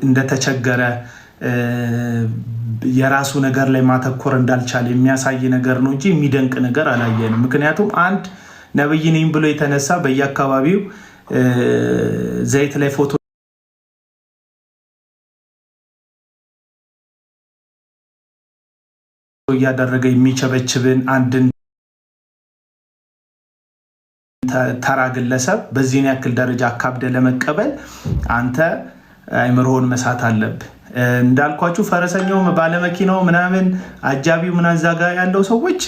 እንደተቸገረ የራሱ ነገር ላይ ማተኮር እንዳልቻለ የሚያሳይ ነገር ነው እንጂ የሚደንቅ ነገር አላየንም። ምክንያቱም አንድ ነብይ ነኝ ብሎ የተነሳ በየአካባቢው ዘይት ላይ ፎቶ እያደረገ የሚቸበችብን አንድን ተራ ግለሰብ በዚህን ያክል ደረጃ አካብደ ለመቀበል አንተ አይምሮህን መሳት አለብህ። እንዳልኳችሁ ፈረሰኛው ባለመኪናው ምናምን አጃቢው ምናምን እዛ ጋር ያለው ሰዎች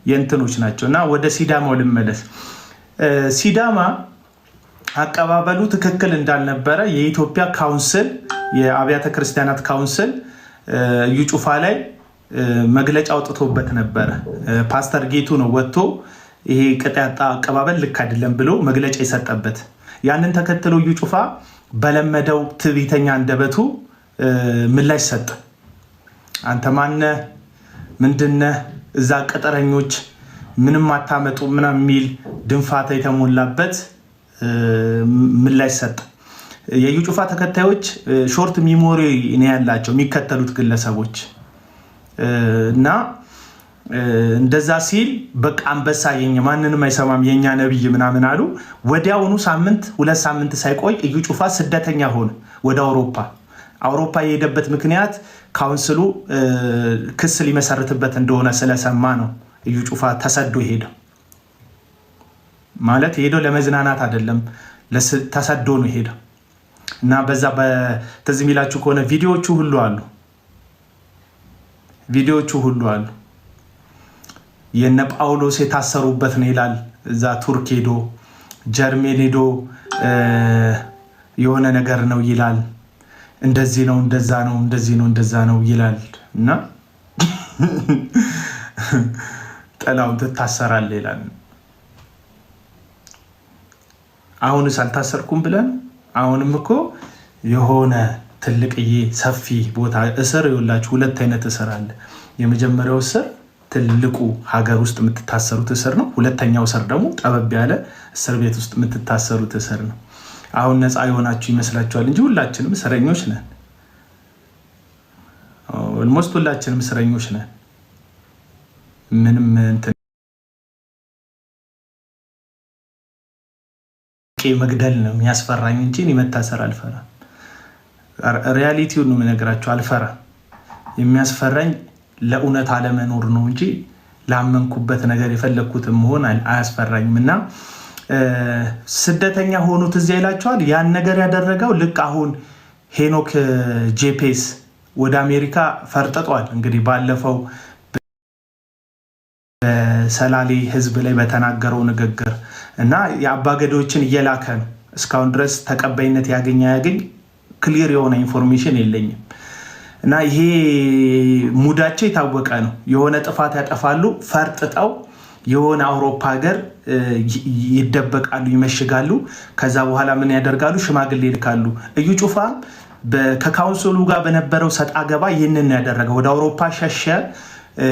የእንትኖች ናቸው። እና ወደ ሲዳማው ልመለስ። ሲዳማ አቀባበሉ ትክክል እንዳልነበረ የኢትዮጵያ ካውንስል የአብያተ ክርስቲያናት ካውንስል እዩ ጩፋ ላይ መግለጫ አውጥቶበት ነበረ። ፓስተር ጌቱ ነው ወጥቶ ይሄ ቅጣጣ አቀባበል ልክ አይደለም ብሎ መግለጫ የሰጠበት። ያንን ተከትሎ እዩ ጩፋ በለመደው ትዕቢተኛ አንደበቱ ምላሽ ሰጠ። አንተ ማነህ? ምንድነህ? እዛ ቅጥረኞች ምንም አታመጡ ምናምን የሚል ድንፋታ የተሞላበት ምላሽ ሰጠ። የእዩ ጩፋ ተከታዮች ሾርት ሚሞሪ ነው ያላቸው የሚከተሉት ግለሰቦች እና እንደዛ ሲል በቃ አንበሳ የኛ ማንንም አይሰማም የኛ ነብይ ምናምን አሉ። ወዲያውኑ ሳምንት 2 ሳምንት ሳይቆይ እዩ ጩፋ ስደተኛ ሆነ ወደ አውሮፓ የሄደበት ምክንያት ካውንስሉ ክስ ሊመሰርትበት እንደሆነ ስለሰማ ነው። እዩ ጩፋ ተሰዶ ሄደው ማለት ሄደው ለመዝናናት አይደለም ተሰዶ ነው ሄደው እና በዛ በተዝ የሚላችሁ ከሆነ ቪዲዮዎቹ ሁሉ አሉ። የነ ጳውሎስ የታሰሩበት ነው ይላል። እዛ ቱርክ ሄዶ ጀርመን ሄዶ የሆነ ነገር ነው ይላል። እንደዚህ ነው እንደዛ ነው እንደዚህ ነው እንደዛ ነው ይላል እና ጠላው ተታሰራል ይላል። አሁንስ አልታሰርኩም ብለን አሁንም እኮ የሆነ ትልቅዬ ሰፊ ቦታ እስር ይውላችሁ። 2 አይነት እስር አለ። የመጀመሪያው እስር ትልቁ ሀገር ውስጥ የምትታሰሩት እስር ነው። ሁለተኛው እስር ደግሞ ጠበብ ያለ እስር ቤት ውስጥ የምትታሰሩት እስር ነው። አሁን ነፃ የሆናችሁ ይመስላችኋል እንጂ ሁላችንም እስረኞች ነን። ኦልሞስት ሁላችንም እስረኞች ነን። ምንም እንትን መግደል ነው የሚያስፈራኝ እንጂ እኔ መታሰር አልፈራም። ሪያሊቲውን ነው የምነግራችሁ። አልፈራም። የሚያስፈራኝ ለእውነት አለመኖር ነው እንጂ ላመንኩበት ነገር የፈለኩትን መሆን አያስፈራኝም። እና ስደተኛ ሆኑት እዚያ ይላቸዋል። ያን ነገር ያደረገው ልክ አሁን ሄኖክ ጄፔስ ወደ አሜሪካ ፈርጥጧል። እንግዲህ ባለፈው በሰላሌ ህዝብ ላይ በተናገረው ንግግር እና የአባገዶችን እየላከ ነው። እስካሁን ድረስ ተቀባይነት ያገኝ ክሊር የሆነ ኢንፎርሜሽን የለኝም። እና ይሄ ሙዳቸው የታወቀ ነው። የሆነ ጥፋት ያጠፋሉ፣ ፈርጥጠው የሆነ አውሮፓ ሀገር ይደበቃሉ፣ ይመሽጋሉ። ከዛ በኋላ ምን ያደርጋሉ? ሽማግሌ ይልካሉ። እዩ ጩፋ ከካውንስሉ ጋር በነበረው ሰጣ ገባ ይህንን ያደረገ ወደ አውሮፓ ሸሸ።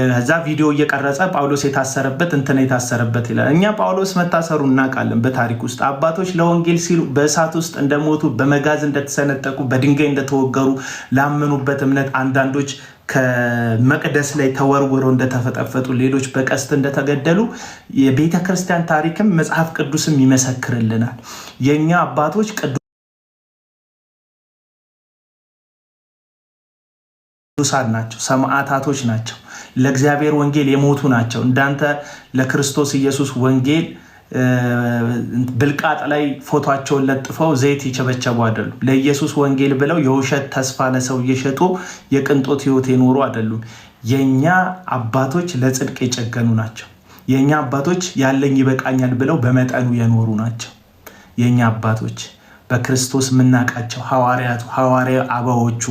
ከዛ ቪዲዮ እየቀረጸ ጳውሎስ የታሰረበት እንትን የታሰረበት ይላል። እኛ ጳውሎስ መታሰሩ እናውቃለን። በታሪክ ውስጥ አባቶች ለወንጌል ሲሉ በእሳት ውስጥ እንደሞቱ፣ በመጋዝ እንደተሰነጠቁ፣ በድንጋይ እንደተወገሩ ላመኑበት እምነት አንዳንዶች ከመቅደስ ላይ ተወርውረው እንደተፈጠፈጡ፣ ሌሎች በቀስት እንደተገደሉ የቤተ ክርስቲያን ታሪክም መጽሐፍ ቅዱስም ይመሰክርልናል። የእኛ አባቶች ቅዱሳን ናቸው፣ ሰማዕታቶች ናቸው፣ ለእግዚአብሔር ወንጌል የሞቱ ናቸው። እንዳንተ ለክርስቶስ ኢየሱስ ወንጌል ብልቃጥ ላይ ፎቶቸውን ለጥፈው ዘይት ይቸበቸቡ አይደሉም። ለኢየሱስ ወንጌል ብለው የውሸት ተስፋ ለሰው እየሸጡ የቅንጦት ህይወት የኖሩ አይደሉም። የኛ አባቶች ለጽድቅ የጨገኑ ናቸው። የኛ አባቶች ያለኝ ይበቃኛል ብለው በመጠኑ የኖሩ ናቸው። የኛ አባቶች በክርስቶስ የምናውቃቸው ሐዋርያ አበዎቹ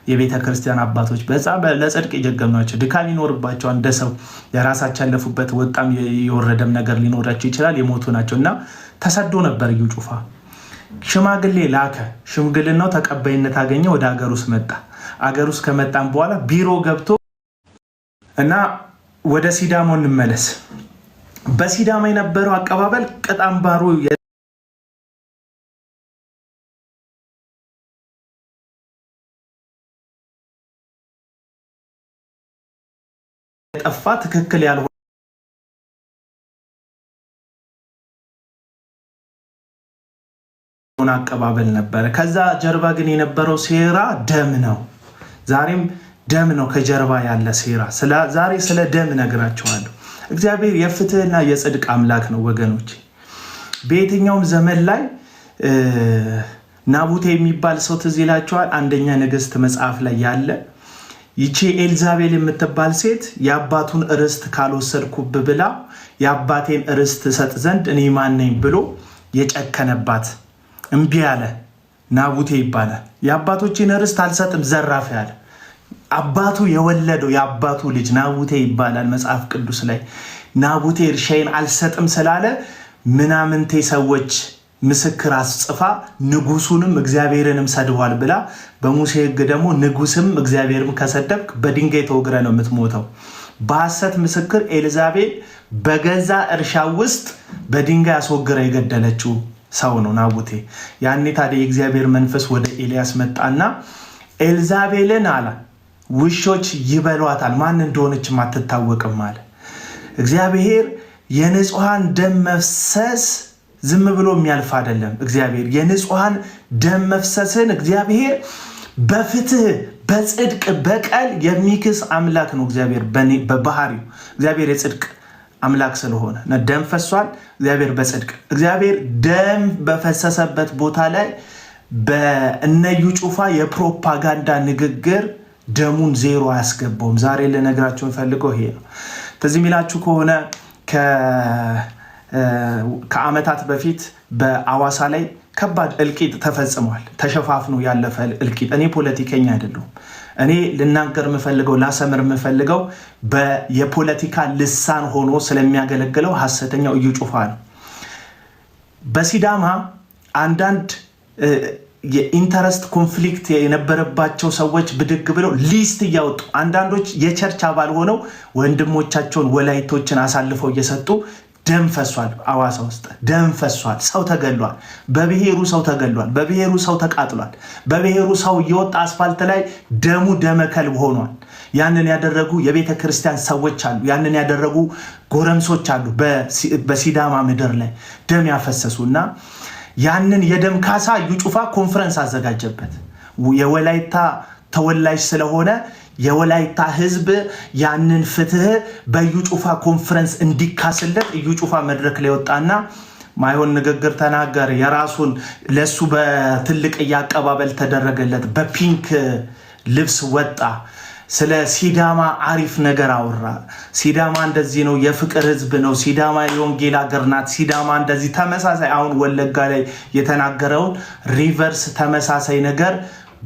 የቤተ ክርስቲያን አባቶች በጣም ለጽድቅ የጀገኑ ናቸው። ድካም ይኖርባቸዋል። እንደ ሰው የራሳቸው ያለፉበት ወጣም የወረደም ነገር ሊኖራቸው ይችላል። የሞቱ ናቸው እና ተሰዶ ነበር እዩ ጩፋ። ሽማግሌ ላከ። ሽምግልናው ተቀባይነት አገኘ። ወደ ሀገር ውስጥ መጣ። አገር ውስጥ ከመጣም በኋላ ቢሮ ገብቶ እና ወደ ሲዳሞ እንመለስ። በሲዳማ የነበረው አቀባበል ቅጣምባሩ እየጠፋ ትክክል ያልሆነ አቀባበል ነበረ። ከዛ ጀርባ ግን የነበረው ሴራ ደም ነው። ዛሬም ደም ነው ከጀርባ ያለ ሴራ። ዛሬ ስለ ደም ነግራቸዋለሁ። እግዚአብሔር የፍትህና የጽድቅ አምላክ ነው ወገኖች። በየትኛውም ዘመን ላይ ናቡቴ የሚባል ሰው ትዝ ይላቸዋል። አንደኛ ነገሥት መጽሐፍ ላይ ያለ ይቺ ኤልዛቤል የምትባል ሴት የአባቱን ርስት ካልወሰድኩብ ብላ የአባቴን ርስት ሰጥ ዘንድ እኔ ማን ነኝ ብሎ የጨከነባት እምቢ ያለ ናቡቴ ይባላል። የአባቶችን ርስት አልሰጥም ዘራፍ ያለ አባቱ የወለደው የአባቱ ልጅ ናቡቴ ይባላል መጽሐፍ ቅዱስ ላይ። ናቡቴ እርሻዬን አልሰጥም ስላለ ምናምንቴ ሰዎች ምስክር አስጽፋ ንጉሱንም እግዚአብሔርንም ሰድቧል ብላ በሙሴ ሕግ ደግሞ ንጉስም እግዚአብሔርም ከሰደብክ በድንጋይ ተወግረ ነው የምትሞተው። በሐሰት ምስክር ኤልዛቤል በገዛ እርሻ ውስጥ በድንጋይ አስወግራ የገደለችው ሰው ነው ናቡቴ። ያኔ ታዲያ የእግዚአብሔር መንፈስ ወደ ኤልያስ መጣና ኤልዛቤልን አለ ውሾች ይበሏታል፣ ማን እንደሆነች አትታወቅም አለ። እግዚአብሔር የንጹሃን ደም መፍሰስ ዝም ብሎ የሚያልፍ አይደለም። እግዚአብሔር የንጹሃን ደም መፍሰስን እግዚአብሔር በፍትህ በጽድቅ በቀል የሚክስ አምላክ ነው። እግዚአብሔር በባህሪው እግዚአብሔር የጽድቅ አምላክ ስለሆነ ደም ፈሷል። እግዚአብሔር በጽድቅ እግዚአብሔር ደም በፈሰሰበት ቦታ ላይ በእነዩ ጩፋ የፕሮፓጋንዳ ንግግር ደሙን ዜሮ አያስገባውም። ዛሬ ልነግራችሁ ፈልገው ይሄ ነው። ተዚህ ሚላችሁ ከሆነ ከአመታት በፊት በአዋሳ ላይ ከባድ እልቂት ተፈጽሟል። ተሸፋፍኖ ያለፈ እልቂት። እኔ ፖለቲከኛ አይደለሁም። እኔ ልናገር የምፈልገው ላሰምር የምፈልገው የፖለቲካ ልሳን ሆኖ ስለሚያገለግለው ሐሰተኛው እዩ ጩፋ ነው። በሲዳማ አንዳንድ የኢንተረስት ኮንፍሊክት የነበረባቸው ሰዎች ብድግ ብለው ሊስት እያወጡ አንዳንዶች የቸርች አባል ሆነው ወንድሞቻቸውን ወላይቶችን አሳልፈው እየሰጡ ደም ፈሷል። አዋሳ ውስጥ ደም ፈሷል። ሰው ተገሏል። በብሔሩ ሰው ተገሏል። በብሔሩ ሰው ተቃጥሏል። በብሔሩ ሰው እየወጣ አስፋልት ላይ ደሙ ደመከልብ ሆኗል። ያንን ያደረጉ የቤተ ክርስቲያን ሰዎች አሉ። ያንን ያደረጉ ጎረምሶች አሉ። በሲዳማ ምድር ላይ ደም ያፈሰሱ እና ያንን የደም ካሳ እዩ ጩፋ ኮንፈረንስ አዘጋጀበት። የወላይታ ተወላጅ ስለሆነ የወላይታ ህዝብ ያንን ፍትህ በእዩ ጩፋ ኮንፈረንስ እንዲካስለት እዩ ጩፋ መድረክ ላይ ወጣና ማይሆን ንግግር ተናገረ። የራሱን ለሱ በትልቅ ያቀባበል ተደረገለት። በፒንክ ልብስ ወጣ። ስለ ሲዳማ አሪፍ ነገር አወራ። ሲዳማ እንደዚህ ነው፣ የፍቅር ህዝብ ነው። ሲዳማ የወንጌል ሀገር ናት። ሲዳማ እንደዚህ ተመሳሳይ አሁን ወለጋ ላይ የተናገረውን ሪቨርስ ተመሳሳይ ነገር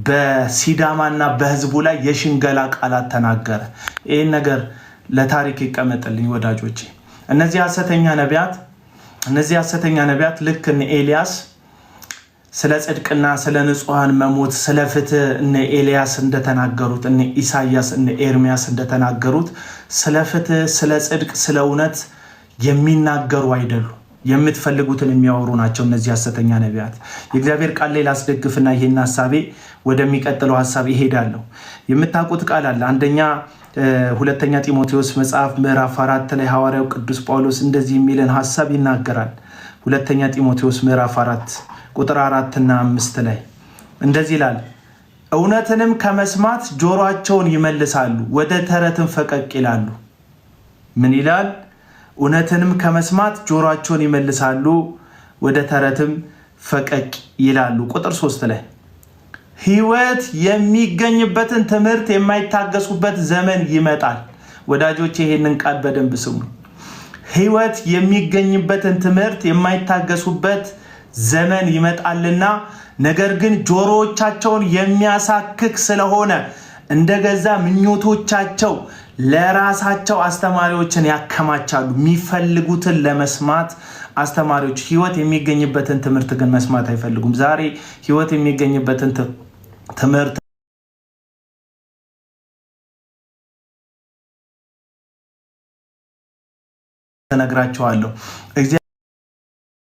በሲዳማና በህዝቡ ላይ የሽንገላ ቃላት ተናገረ። ይህን ነገር ለታሪክ ይቀመጥልኝ ወዳጆቼ። እነዚህ ሐሰተኛ ነቢያት ልክ እነ ኤልያስ ስለ ጽድቅና ስለ ንጹሃን መሞት ስለ ፍትህ እነ ኤልያስ እንደተናገሩት እነ ኢሳያስ እነ ኤርሚያስ እንደተናገሩት ስለ ፍትህ ስለ ጽድቅ ስለ እውነት የሚናገሩ አይደሉም። የምትፈልጉትን የሚያወሩ ናቸው እነዚህ ሐሰተኛ ነቢያት። የእግዚአብሔር ቃል ላይ ላስደግፍና ይሄን ሐሳቤ ወደሚቀጥለው ሐሳብ ይሄዳለሁ። የምታውቁት ቃል አለ። ሁለተኛ ጢሞቴዎስ መጽሐፍ ምዕራፍ 4 ላይ ሐዋርያው ቅዱስ ጳውሎስ እንደዚህ የሚልን ሐሳብ ይናገራል። ሁለተኛ ጢሞቴዎስ ምዕራፍ 4 ቁጥር 4 እና 5 ላይ እንደዚህ ይላል፣ እውነትንም ከመስማት ጆሮአቸውን ይመልሳሉ፣ ወደ ተረትም ፈቀቅ ይላሉ። ምን ይላል? እውነትንም ከመስማት ጆሮአቸውን ይመልሳሉ፣ ወደ ተረትም ፈቀቅ ይላሉ። ቁጥር 3 ላይ ሕይወት የሚገኝበትን ትምህርት የማይታገሱበት ዘመን ይመጣል። ወዳጆች ይሄንን ቃል በደንብ ስሙ። ሕይወት የሚገኝበትን ትምህርት የማይታገሱበት ዘመን ይመጣልና ነገር ግን ጆሮዎቻቸውን የሚያሳክክ ስለሆነ እንደገዛ ምኞቶቻቸው ለራሳቸው አስተማሪዎችን ያከማቻሉ። የሚፈልጉትን ለመስማት አስተማሪዎች ሕይወት የሚገኝበትን ትምህርት ግን መስማት አይፈልጉም። ዛሬ ሕይወት የሚገኝበትን ትምህርት ተነግራቸዋለሁ።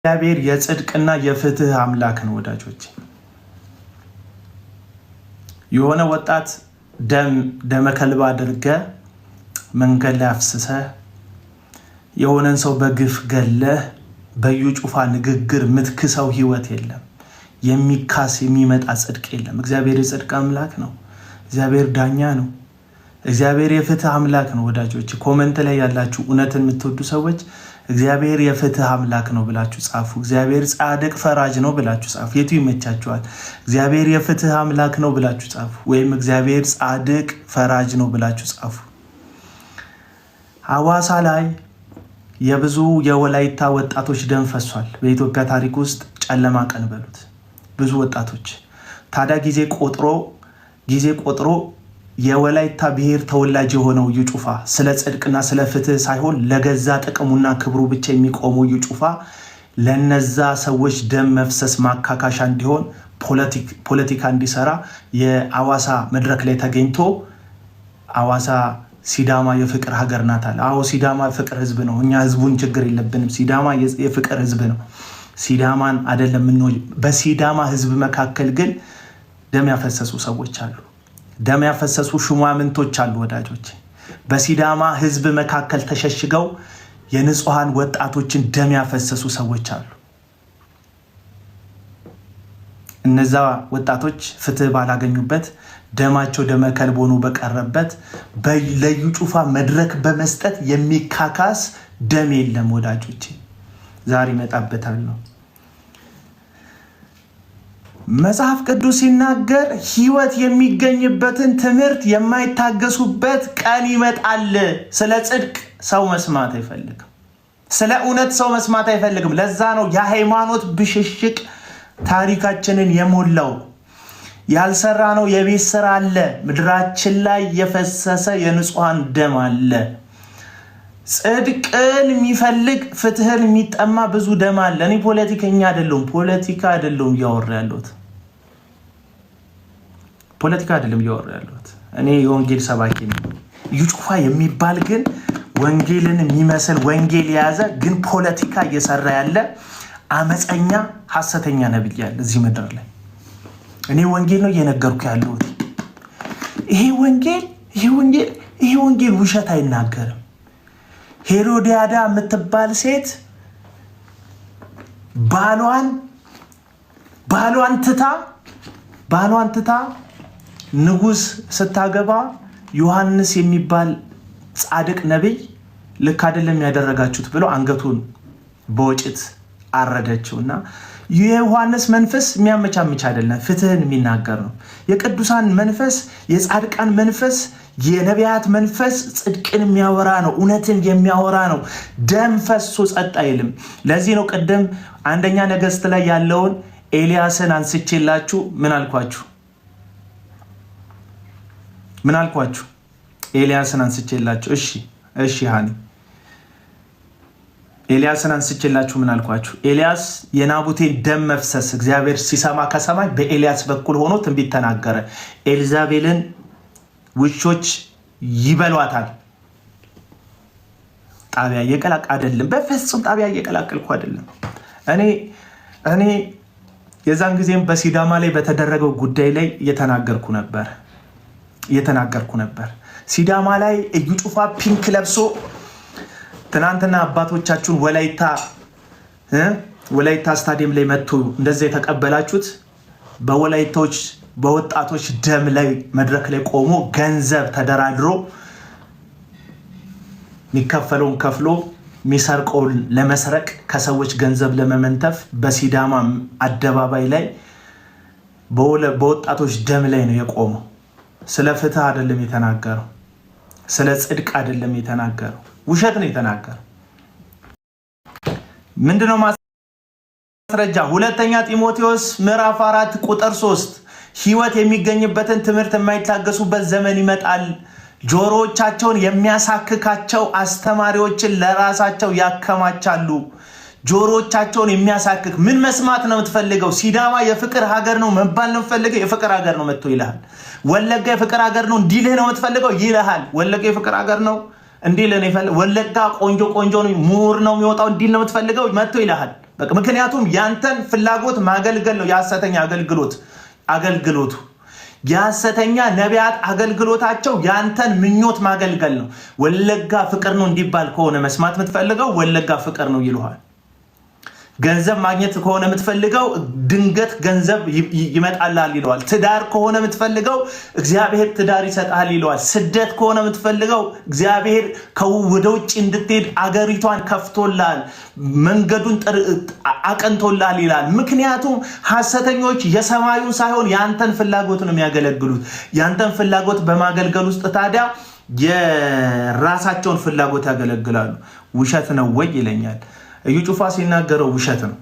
እግዚአብሔር የጽድቅና የፍትህ አምላክ ነው ወዳጆች። የሆነ ወጣት ደመከልብ አድርገ መንገድ ላይ አፍስሰህ የሆነን ሰው በግፍ ገለህ በዩ ጩፋ ንግግር ምትክሰው ህይወት የለም። የሚካስ የሚመጣ ጽድቅ የለም። እግዚአብሔር የጽድቅ አምላክ ነው። እግዚአብሔር ዳኛ ነው። እግዚአብሔር የፍትህ አምላክ ነው። ወዳጆች ኮሜንት ላይ ያላችሁ እውነትን የምትወዱ ሰዎች እግዚአብሔር የፍትህ አምላክ ነው ብላችሁ ጻፉ። እግዚአብሔር ጻድቅ ፈራጅ ነው ብላችሁ ጻፉ። የቱ ይመቻችኋል? እግዚአብሔር የፍትህ አምላክ ነው ብላችሁ ጻፉ፣ ወይም እግዚአብሔር ጻድቅ ፈራጅ ነው ብላችሁ ጻፉ። ሐዋሳ ላይ የብዙ የወላይታ ወጣቶች ደም ፈሷል። በኢትዮጵያ ታሪክ ውስጥ ጨለማ ቀን በሉት። ብዙ ወጣቶች ታዲያ ጊዜ ቆጥሮ የወላይታ ብሔር ተወላጅ የሆነው እዩ ጩፋ ስለ ጽድቅና ስለ ፍትህ ሳይሆን ለገዛ ጥቅሙና ክብሩ ብቻ የሚቆመው እዩ ጩፋ ለነዛ ሰዎች ደም መፍሰስ ማካካሻ እንዲሆን ፖለቲካ እንዲሰራ የሐዋሳ መድረክ ላይ ተገኝቶ ሐዋሳ ሲዳማ የፍቅር ሀገር ናት አለ። አዎ ሲዳማ ፍቅር ህዝብ ነው። እኛ ህዝቡን ችግር የለብንም። ሲዳማ የፍቅር ህዝብ ነው። ሲዳማን አይደለም ነው። በሲዳማ ህዝብ መካከል ግን ደም ያፈሰሱ ሰዎች አሉ። ደም ያፈሰሱ ሹማምንቶች አሉ። ወዳጆች በሲዳማ ህዝብ መካከል ተሸሽገው የንጹሃን ወጣቶችን ደም ያፈሰሱ ሰዎች አሉ። እነዛ ወጣቶች ፍትህ ባላገኙበት ደማቸው ደመ ከልብ ሆኖ በቀረበት ለዩ ጩፋ መድረክ በመስጠት የሚካካስ ደም የለም። ወዳጆች ዛሬ መጣበታል ነው። መጽሐፍ ቅዱስ ሲናገር ህይወት የሚገኝበትን ትምህርት የማይታገሱበት ቀን ይመጣል። ስለ ጽድቅ ሰው መስማት አይፈልግም። ስለ እውነት ሰው መስማት አይፈልግም። ለዛ ነው የሃይማኖት ብሽሽቅ ታሪካችንን የሞላው። ያልሰራ ነው የቤት ስራ አለ። ምድራችን ላይ የፈሰሰ የንጹሃን ደም አለ። ጽድቅን የሚፈልግ ፍትህን የሚጠማ ብዙ ደም አለ። እኔ ፖለቲከኛ አይደለሁም። ፖለቲካ አይደለም እያወራ ያለሁት። እኔ የወንጌል ሰባኪ ነኝ። እዩ ጩፋ የሚባል ግን ወንጌልን የሚመስል ወንጌል የያዘ ግን ፖለቲካ እየሰራ ያለ አመፀኛ ሐሰተኛ ነብይ አለ እዚህ ምድር ላይ። እኔ ወንጌል ነው እየነገርኩ ያለሁት። ይሄ ወንጌል ውሸት አይናገርም። ሄሮዲያዳ የምትባል ሴት ባሏን ትታ ንጉስ ስታገባ ዮሐንስ የሚባል ጻድቅ ነብይ ልክ አይደለም ያደረጋችሁት ብሎ አንገቱን በወጭት አረደችውና የዮሐንስ መንፈስ የሚያመቻምች አይደለም፣ ፍትህን የሚናገር ነው። የቅዱሳን መንፈስ፣ የጻድቃን መንፈስ፣ የነቢያት መንፈስ ጽድቅን የሚያወራ ነው፣ እውነትን የሚያወራ ነው። ደም ፈሶ ጸጥ አይልም። ለዚህ ነው ቅድም አንደኛ ነገሥት ላይ ያለውን ኤልያስን አንስቼላችሁ ምን አልኳችሁ? ኤልያስን አንስቼላችሁ እሺ ሃኒ ኤልያስን አንስቼላችሁ ምን አልኳችሁ? ኤልያስ የናቡቴን ደም መፍሰስ እግዚአብሔር ሲሰማ ከሰማይ በኤልያስ በኩል ሆኖ ትንቢት ተናገረ። ኤልዛቤልን ውሾች ይበሏታል። ጣቢያ እየቀላቅ አይደለም፣ በፍጹም ጣቢያ እየቀላቀልኩ አይደለም። እኔ የዛን ጊዜም በሲዳማ ላይ በተደረገው ጉዳይ ላይ እየተናገርኩ ነበር። ሲዳማ ላይ እዩ ጩፋ ፒንክ ለብሶ ትናንትና አባቶቻችሁን ወላይታ ስታዲየም ላይ መጥቶ እንደዚህ የተቀበላችሁት በወጣቶች ደም ላይ መድረክ ላይ ቆሞ ገንዘብ ተደራድሮ የሚከፈለውን ከፍሎ የሚሰርቀውን ለመስረቅ ከሰዎች ገንዘብ ለመመንተፍ በሲዳማ አደባባይ ላይ በወጣቶች ደም ላይ ነው የቆመው። ስለ ፍትህ አይደለም የተናገረው፣ ስለ ጽድቅ አይደለም የተናገረው፣ ውሸት ነው የተናገረው። ምንድነው ማስረጃ? ሁለተኛ ጢሞቴዎስ ምዕራፍ 4 ቁጥር 3 ህይወት የሚገኝበትን ትምህርት የማይታገሱበት ዘመን ይመጣል። ጆሮዎቻቸውን የሚያሳክካቸው አስተማሪዎችን ለራሳቸው ያከማቻሉ። ጆሮዎቻቸውን የሚያሳክክ ምን መስማት ነው የምትፈልገው? ሲዳማ የፍቅር ሀገር ነው መባል ነው የምትፈልገው? የፍቅር ሀገር ነው መጥቶ ይልሃል። ወለጋ የፍቅር ሀገር ነው እንዲልህ ነው የምትፈልገው? ይልሃል። ወለጋ የፍቅር ሀገር ነው እንዲልህ ነው ይፈልግ። ወለጋ ቆንጆ ነው ምሁር ነው የሚወጣው እንዲል ነው የምትፈልገው? መጥቶ ይልሃል። በቃ ምክንያቱም ያንተን ፍላጎት ማገልገል ነው የሐሰተኛ አገልግሎቱ። የሐሰተኛ ነቢያት አገልግሎታቸው ያንተን ምኞት ማገልገል ነው። ወለጋ ፍቅር ነው እንዲባል ከሆነ መስማት የምትፈልገው ወለጋ ፍቅር ነው ይሉሃል። ገንዘብ ማግኘት ከሆነ የምትፈልገው ድንገት ገንዘብ ይመጣልሃል ይለዋል። ትዳር ከሆነ የምትፈልገው እግዚአብሔር ትዳር ይሰጣል ይለዋል። ስደት ከሆነ የምትፈልገው እግዚአብሔር ወደ ውጭ እንድትሄድ አገሪቷን ከፍቶልሃል፣ መንገዱን አቀንቶልሃል ይላል። ምክንያቱም ሐሰተኞች የሰማዩን ሳይሆን ያንተን ፍላጎት ነው የሚያገለግሉት። ያንተን ፍላጎት በማገልገል ውስጥ ታዲያ የራሳቸውን ፍላጎት ያገለግላሉ። ውሸት ነው ወይ ይለኛል። እዩ ጩፋ ሲናገረው ውሸት ነው።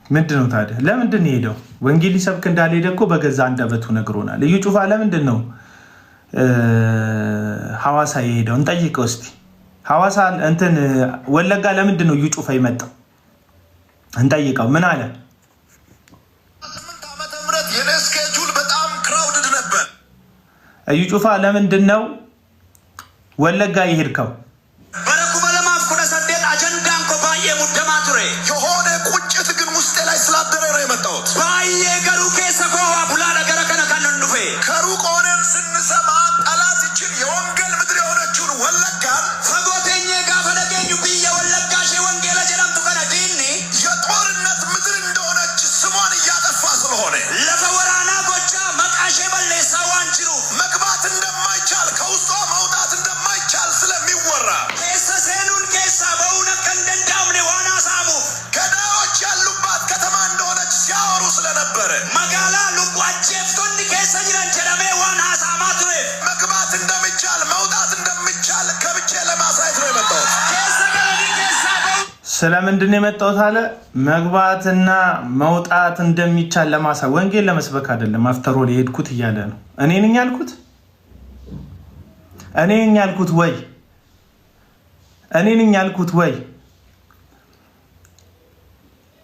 ምንድን ነው ታዲያ? ለምንድን ሄደው ወንጌል ሊሰብክ እንዳልሄደ እኮ በገዛ አንደበቱ ነግሮናል። እዩ ጩፋ ለምንድን ነው ሐዋሳ የሄደው? እንጠይቀው እስቲ። ሐዋሳ ወለጋ ለምንድን ነው እዩ ጩፋ የመጣው? እንጠይቀው። ምን አለ? 8 ዓመተ ምህረት የኔ ስኬጁል በጣም ክራውድድ ነበር። እዩ ጩፋ ለምንድን ነው ወለጋ የሄድከው? የሆነ ቁጭት ግን ውስጤ ላይ ስላደረ ነው የመጣሁት። ከሩቅ ሆነን ስንሰማ ጠላትችን የወንጌል ምድር የሆነችውን ወለጋን የጦርነት ምድር እንደሆነች ስሟን እያጠፋ ስለሆነ መግባት እንደማይቻል ከውስጧ መውጣት እንደማይቻል ስለሚወራ ገዳዮች ያሉባት ከተማ እንደሆነች ሲያወሩ ስለነበረ መግባት እንደሚቻል መውጣት እንደሚቻል ከብቼ ለማሳየት ነው የመጣሁት። ስለምንድን ነው የመጣሁት አለ? መግባትና መውጣት እንደሚቻል ለማሳየት፣ ወንጌል ለመስበክ አይደለም። አፍተሮል የሄድኩት እያለ ነው። እኔ ነኝ ያልኩት ወይ?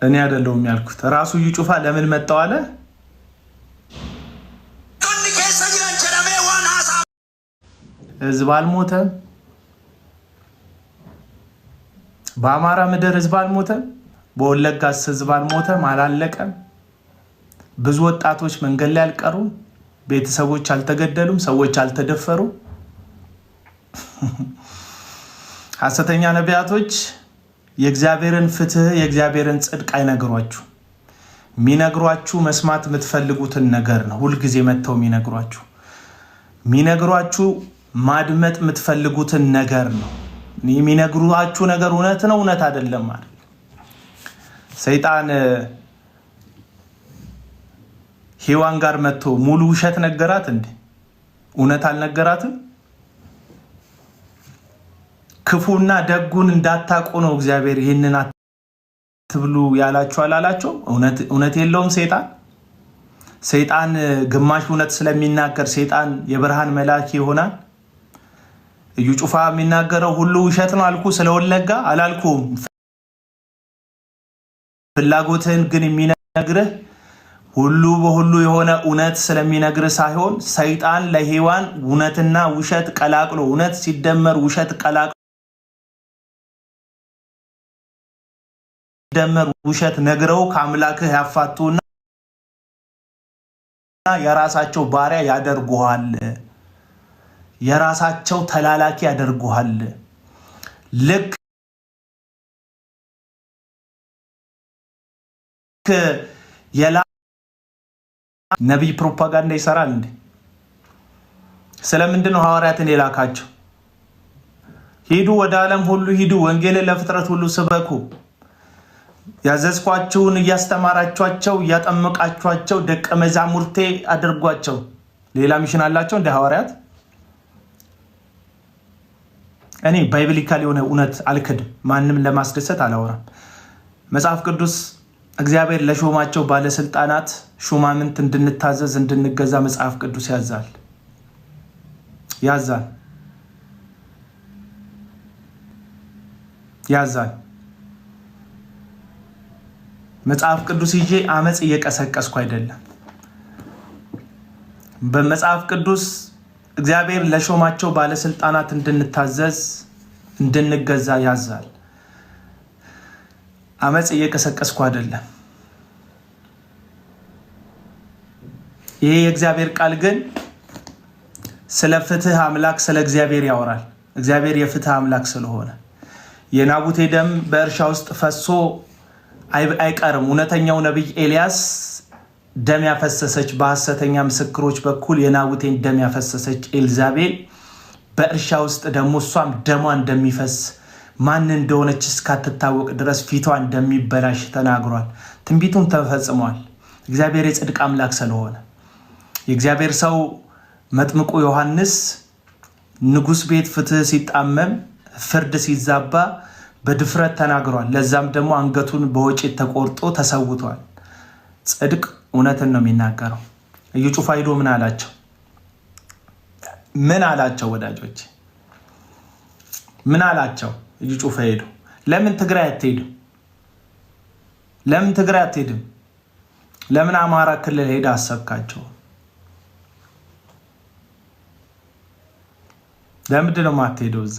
እኔ አይደለሁም ያልኩት። ራሱ እዩ ጩፋ ለምን መጣው አለ? ህዝብ አልሞተም። በአማራ ምድር ህዝብ አልሞተም። በወለጋስ ህዝብ አልሞተም፣ አላለቀም። ብዙ ወጣቶች መንገድ ላይ አልቀሩም። ቤተሰቦች አልተገደሉም። ሰዎች አልተደፈሩም። ሐሰተኛ ነቢያቶች የእግዚአብሔርን ፍትህ የእግዚአብሔርን ጽድቅ አይነግሯችሁ። የሚነግሯችሁ መስማት የምትፈልጉትን ነገር ነው። ሁልጊዜ መጥተው የሚነግሯችሁ ማድመጥ የምትፈልጉትን ነገር ነው። የሚነግሯችሁ ነገር እውነት ነው እውነት አይደለም ማለት። ሰይጣን ሔዋን ጋር መጥቶ ሙሉ ውሸት ነገራት እንዴ? እውነት አልነገራትም? ክፉና ደጉን እንዳታውቁ ነው እግዚአብሔር ይህንን አትብሉ ያላችሁ አላላቸው? እውነት የለውም ሰይጣን ግማሽ እውነት ስለሚናገር ሰይጣን የብርሃን መልአክ ይሆናል። እዩ ጩፋ የሚናገረው ሁሉ ውሸት ነው አልኩ። ስለወለጋ አላልኩም። ፍላጎትህን ግን የሚነግርህ ሁሉ በሁሉ የሆነ እውነት ስለሚነግርህ ሳይሆን ሰይጣን ለሔዋን እውነትና ውሸት ቀላቅሎ እውነት ሲደመር ውሸት ቀላቅሎ ሲደመር ውሸት ነግረው ከአምላክህ ያፋቱና የራሳቸው ባሪያ ያደርጉሃል። የራሳቸው ተላላኪ ያደርጉሃል። ልክ ነቢይ ፕሮፓጋንዳ ይሰራል እንዴ? ስለምንድን ነው ሐዋርያትን የላካቸው? ሂዱ፣ ወደ ዓለም ሁሉ ሂዱ፣ ወንጌልን ለፍጥረት ሁሉ ስበኩ፣ ያዘዝኳችሁን እያስተማራችኋቸው እያጠመቃችኋቸው ደቀ መዛሙርቴ አድርጓቸው። ሌላ ሚሽን አላቸው እንደ ሐዋርያት? እኔ ባይብሊካል የሆነ እውነት አልክድም። ማንም ለማስደሰት አላወራም። መጽሐፍ ቅዱስ እግዚአብሔር ለሾማቸው ባለስልጣናት ሹማምንት እንድንታዘዝ እንድንገዛ መጽሐፍ ቅዱስ ያዛል። መጽሐፍ ቅዱስ ይዤ አመጽ እየቀሰቀስኩ አይደለም። በመጽሐፍ ቅዱስ እግዚአብሔር ለሾማቸው ባለስልጣናት እንድንታዘዝ እንድንገዛ ያዛል። አመጽ እየቀሰቀስኩ አይደለም። ይሄ የእግዚአብሔር ቃል ግን ስለ ፍትህ አምላክ ስለ እግዚአብሔር ያወራል። እግዚአብሔር የፍትህ አምላክ ስለሆነ የናቡቴ ደም በእርሻ ውስጥ ፈሶ አይቀርም። እውነተኛው ነቢይ ኤልያስ ደም ያፈሰሰች በሐሰተኛ ምስክሮች በኩል የናቡቴን ደም ያፈሰሰች ኤልዛቤል በእርሻ ውስጥ ደግሞ እሷም ደሟ እንደሚፈስ ማን እንደሆነች እስካትታወቅ ድረስ ፊቷ እንደሚበላሽ ተናግሯል። ትንቢቱም ተፈጽሟል። እግዚአብሔር የጽድቅ አምላክ ስለሆነ የእግዚአብሔር ሰው መጥምቁ ዮሐንስ ንጉሥ ቤት ፍትህ ሲጣመም ፍርድ ሲዛባ በድፍረት ተናግሯል። ለዛም ደግሞ አንገቱን በወጭት ተቆርጦ ተሰውቷል። ጽድቅ እውነትን ነው የሚናገረው። እዩ ጩፋ ሄዶ ምን አላቸው? ምን አላቸው? ወዳጆች ምን አላቸው? እዩ ጩፋ ሄዶ ለምን ትግራይ አትሄድም? ለምን ትግራይ አትሄድም? ለምን አማራ ክልል ሄዳ አሰብካቸው? ለምንድን ነው የማትሄደው እዛ?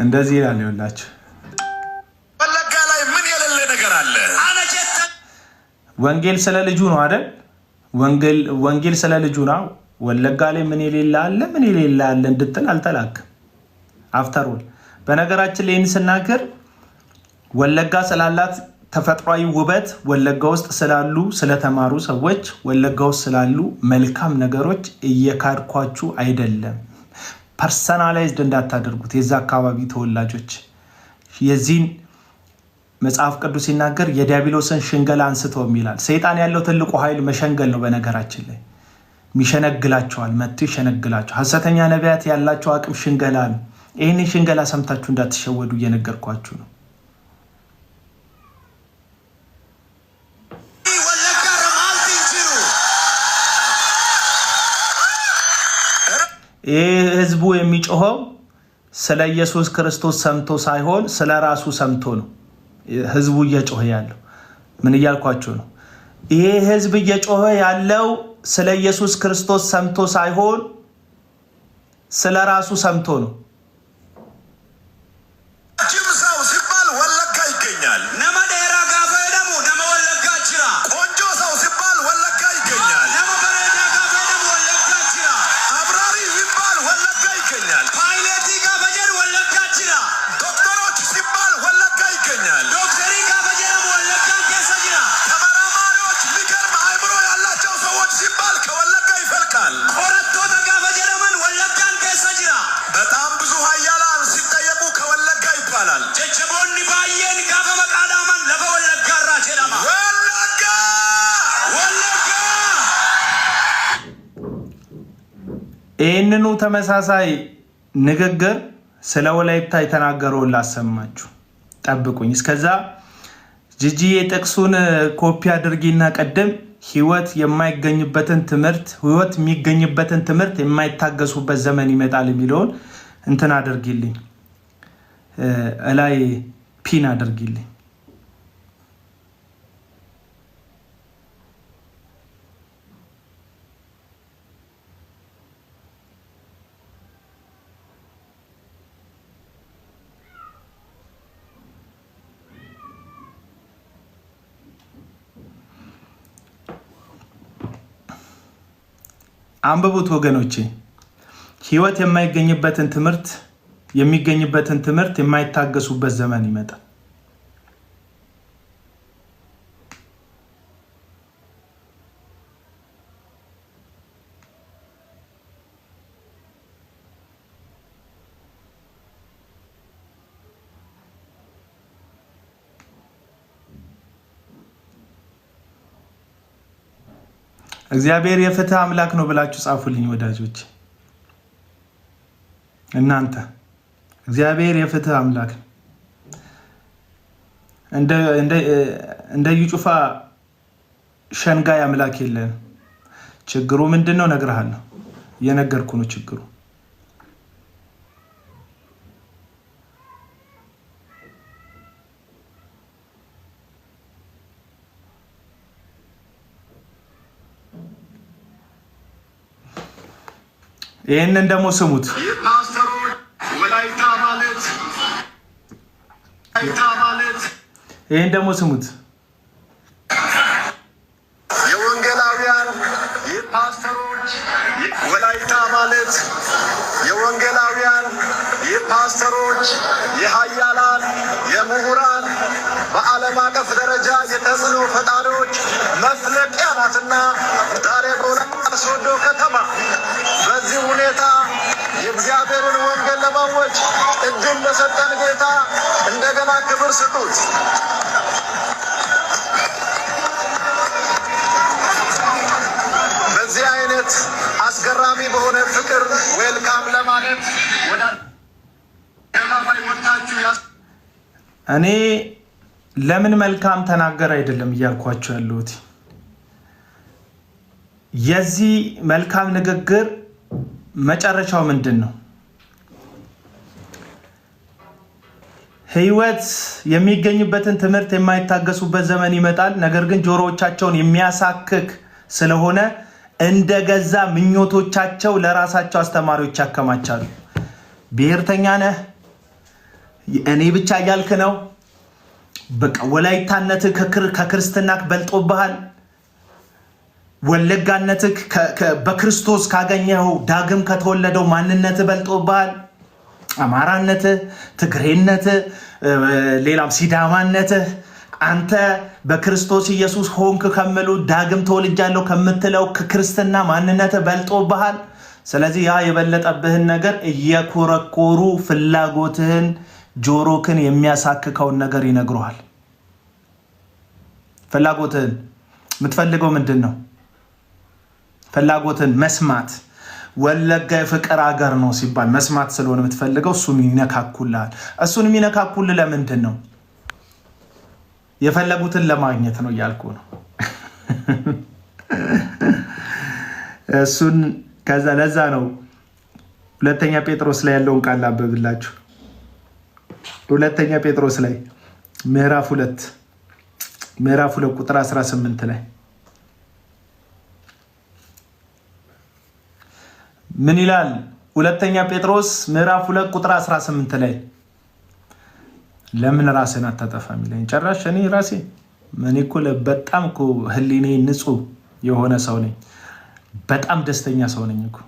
እንደዚህ ይላል። ይኸውላችሁ ወለጋ ላይ ምን የሌለ ነገር አለ? ወንጌል ስለ ልጁ ነው አይደል? ወንጌል ስለ ልጁ ነው። ወለጋ ላይ ምን የሌለ አለ? ምን የሌለ አለ እንድትል አልተላክም። አፍተርወል በነገራችን ላይ ስናገር ወለጋ ስላላት ተፈጥሯዊ ውበት፣ ወለጋ ውስጥ ስላሉ ስለተማሩ ሰዎች፣ ወለጋ ውስጥ ስላሉ መልካም ነገሮች እየካድኳችሁ አይደለም። ፐርሰናላይዝድ እንዳታደርጉት የዛ አካባቢ ተወላጆች። የዚህን መጽሐፍ ቅዱስ ሲናገር የዲያብሎስን ሽንገላ አንስተው ይላል። ሰይጣን ያለው ትልቁ ኃይል መሸንገል ነው። በነገራችን ላይ ሚሸነግላቸዋል፣ መጥቶ ይሸነግላቸዋል። ሐሰተኛ ነቢያት ያላቸው አቅም ሽንገላ ነው። ይህን ሽንገላ ሰምታችሁ እንዳትሸወዱ እየነገርኳችሁ ነው። ይህ ህዝቡ የሚጮኸው ስለ ኢየሱስ ክርስቶስ ሰምቶ ሳይሆን ስለ ራሱ ሰምቶ ነው። ህዝቡ እየጮኸ ያለው ምን እያልኳቸው ነው? ይሄ ህዝብ እየጮኸ ያለው ስለ ኢየሱስ ክርስቶስ ሰምቶ ሳይሆን ስለ ራሱ ሰምቶ ነው። ጅምሳው ሲባል ወለጋ ይገኛል። ነመዴራ ጋፈ ደሙ ነመ ወለጋ ጅራ። ቆንጆ ሰው ሲባል ወለጋ ይገኛል። ነመ በሬዳ ጋፈ ደሙ ወለጋ ጅራ። አብራሪ ሲባል ወለጋ ይገኛል። ፓይለቲ ጋፈ ጀር ወለጋ ጅራ። ዶክተሮች ሲባል ወለጋ ይገኛል። ዶክተሪ ጋፈ ጀር ወለጋ ኬሰ ጅራ። ተመራማሪዎች የሚገርም አእምሮ ያላቸው ሰዎች ሲባል ከወለጋ ይፈልቃል። ኮረቶታ ጋፈ ጀረመን ወለጋን ኬሰ ጅራ። በጣም ብዙ ኃያላን ሲጠየቁ ከወለጋ ይባላል። ጀጀቦኒ ባየን ጋፈ መቃዳማን ለበ ወለጋ ራ ጀዳማ ወለጋ ወለጋ። ይህንኑ ተመሳሳይ ንግግር ስለ ወላይታ የተናገረውን ላሰማችሁ። ጠብቁኝ። እስከዛ ጂጂዬ ጥቅሱን ኮፒ አድርጊና ቀደም ህይወት የሚገኝበትን ትምህርት የማይታገሱበት ዘመን ይመጣል የሚለውን እንትን አድርጊልኝ፣ እላይ ፒን አድርጊልኝ። አንብቡት ወገኖቼ። ህይወት የሚገኝበትን ትምህርት የማይታገሱበት ዘመን ይመጣል። እግዚአብሔር የፍትህ አምላክ ነው ብላችሁ ጻፉልኝ ወዳጆች። እናንተ እግዚአብሔር የፍትህ አምላክ ነው። እንደ እዩ ጩፋ ሸንጋይ አምላክ የለም። ችግሩ ምንድነው? እነግርሃለሁ። እየነገርኩ ነው ችግሩ። ይሄንን ደግሞ ስሙት። የፓስተሮች ወላይታ ማለት ይሄን ደግሞ ስሙት። የወንጌላውያን የፓስተሮች ወላይታ ማለት የወንጌላውያን የፓስተሮች የሃያላን የምሁራን በዓለም አቀፍ ደረጃ የተጽዕኖ ፈጣሪዎች መፍለቂያ ናትና ዛሬ በወላይታ ሶዶ ከተማ በዚህ ሁኔታ የእግዚአብሔርን ወንጌል ለማወጅ እድል ለሰጠን ጌታ እንደገና ክብር ስጡት። በዚህ አይነት አስገራሚ በሆነ ፍቅር ዌልካም ለማለት ወደ እኔ ለምን መልካም ተናገር አይደለም እያልኳቸው ያለሁት። የዚህ መልካም ንግግር መጨረሻው ምንድን ነው? ህይወት የሚገኝበትን ትምህርት የማይታገሱበት ዘመን ይመጣል። ነገር ግን ጆሮዎቻቸውን የሚያሳክክ ስለሆነ እንደገዛ ምኞቶቻቸው ለራሳቸው አስተማሪዎች ያከማቻሉ። ብሔርተኛ ነህ፣ እኔ ብቻ እያልክ ነው፣ በቃ ወላይታነትህ ከክርስትናህ በልጦብሃል፣ ወለጋነትህ በክርስቶስ ካገኘኸው ዳግም ከተወለደው ማንነትህ በልጦብሃል፣ አማራነትህ፣ ትግሬነትህ፣ ሌላም ሲዳማነትህ አንተ በክርስቶስ ኢየሱስ ሆንክ ከሚሉ ዳግም ተወልጃለሁ ከምትለው ክርስትና ማንነትህ በልጦብሃል። ስለዚህ ያ የበለጠብህን ነገር እየኮረኮሩ ፍላጎትህን ጆሮክን የሚያሳክከውን ነገር ይነግሩሃል። ፍላጎትህን የምትፈልገው ምንድን ነው? ፍላጎትህን መስማት። ወለጋ የፍቅር ሀገር ነው ሲባል መስማት ስለሆነ የምትፈልገው እሱን ይነካኩልሃል። እሱን የሚነካኩልህ ለምንድን ነው? የፈለጉትን ለማግኘት ነው እያልኩ ነው። እሱን ከዛ ለዛ ነው ሁለተኛ ጴጥሮስ ላይ ያለውን ቃል ላንብብላችሁ። ሁለተኛ ጴጥሮስ ላይ ምዕራፍ 2 ቁጥር 18 ላይ ምን ይላል? ሁለተኛ ጴጥሮስ ምዕራፍ 2 ቁጥር 18 ላይ ለምን ራስን አታጠፋም ይለኝ። ጨራሽ እኔ ራሴ እኮ በጣም እኮ ህሊኔ ንጹህ የሆነ ሰው ነኝ። በጣም ደስተኛ ሰው ነኝ እኮ።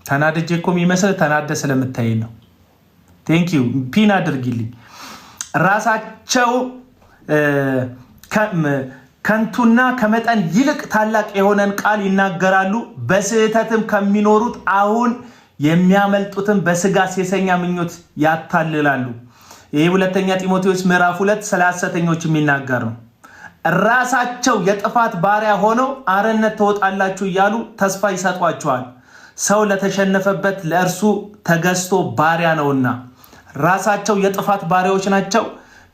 ተናድጄ እኮ የሚመስል ተናደ ስለምታይ ነው። ቴንኪዩ ፒን አድርጊልኝ። ራሳቸው ከንቱና ከመጠን ይልቅ ታላቅ የሆነን ቃል ይናገራሉ። በስህተትም ከሚኖሩት አሁን የሚያመልጡትን በስጋ ሴሰኛ ምኞት ያታልላሉ። ይህ ሁለተኛ ጢሞቴዎስ ምዕራፍ 2 ስለ ሐሰተኞች የሚናገር ነው። ራሳቸው የጥፋት ባሪያ ሆነው አርነት ትወጣላችሁ እያሉ ተስፋ ይሰጧቸዋል። ሰው ለተሸነፈበት ለእርሱ ተገዝቶ ባሪያ ነውና። ራሳቸው የጥፋት ባሪያዎች ናቸው።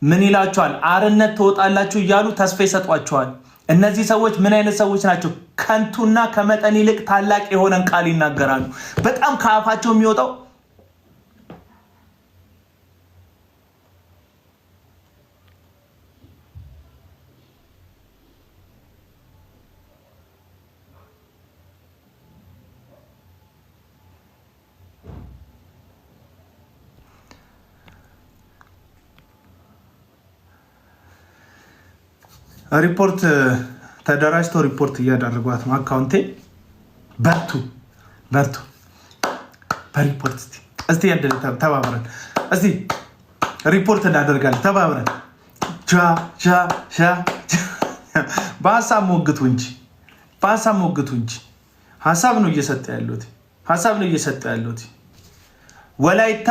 ምን ይላቸዋል? አርነት ትወጣላችሁ እያሉ ተስፋ ይሰጧቸዋል። እነዚህ ሰዎች ምን አይነት ሰዎች ናቸው? ከንቱና ከመጠን ይልቅ ታላቅ የሆነን ቃል ይናገራሉ። በጣም ከአፋቸው የሚወጣው ሪፖርት ተደራጅተው ሪፖርት እያደረጓት ነው። አካውንቴ በርቱ በሪፖርት እስቲ ያደለ ተባብረን እስቲ ሪፖርት እናደርጋለን። ተባብረን በሀሳብ ሞግቱ እንጂ ሀሳብ ነው እየሰጠ ያሉት ወላይታ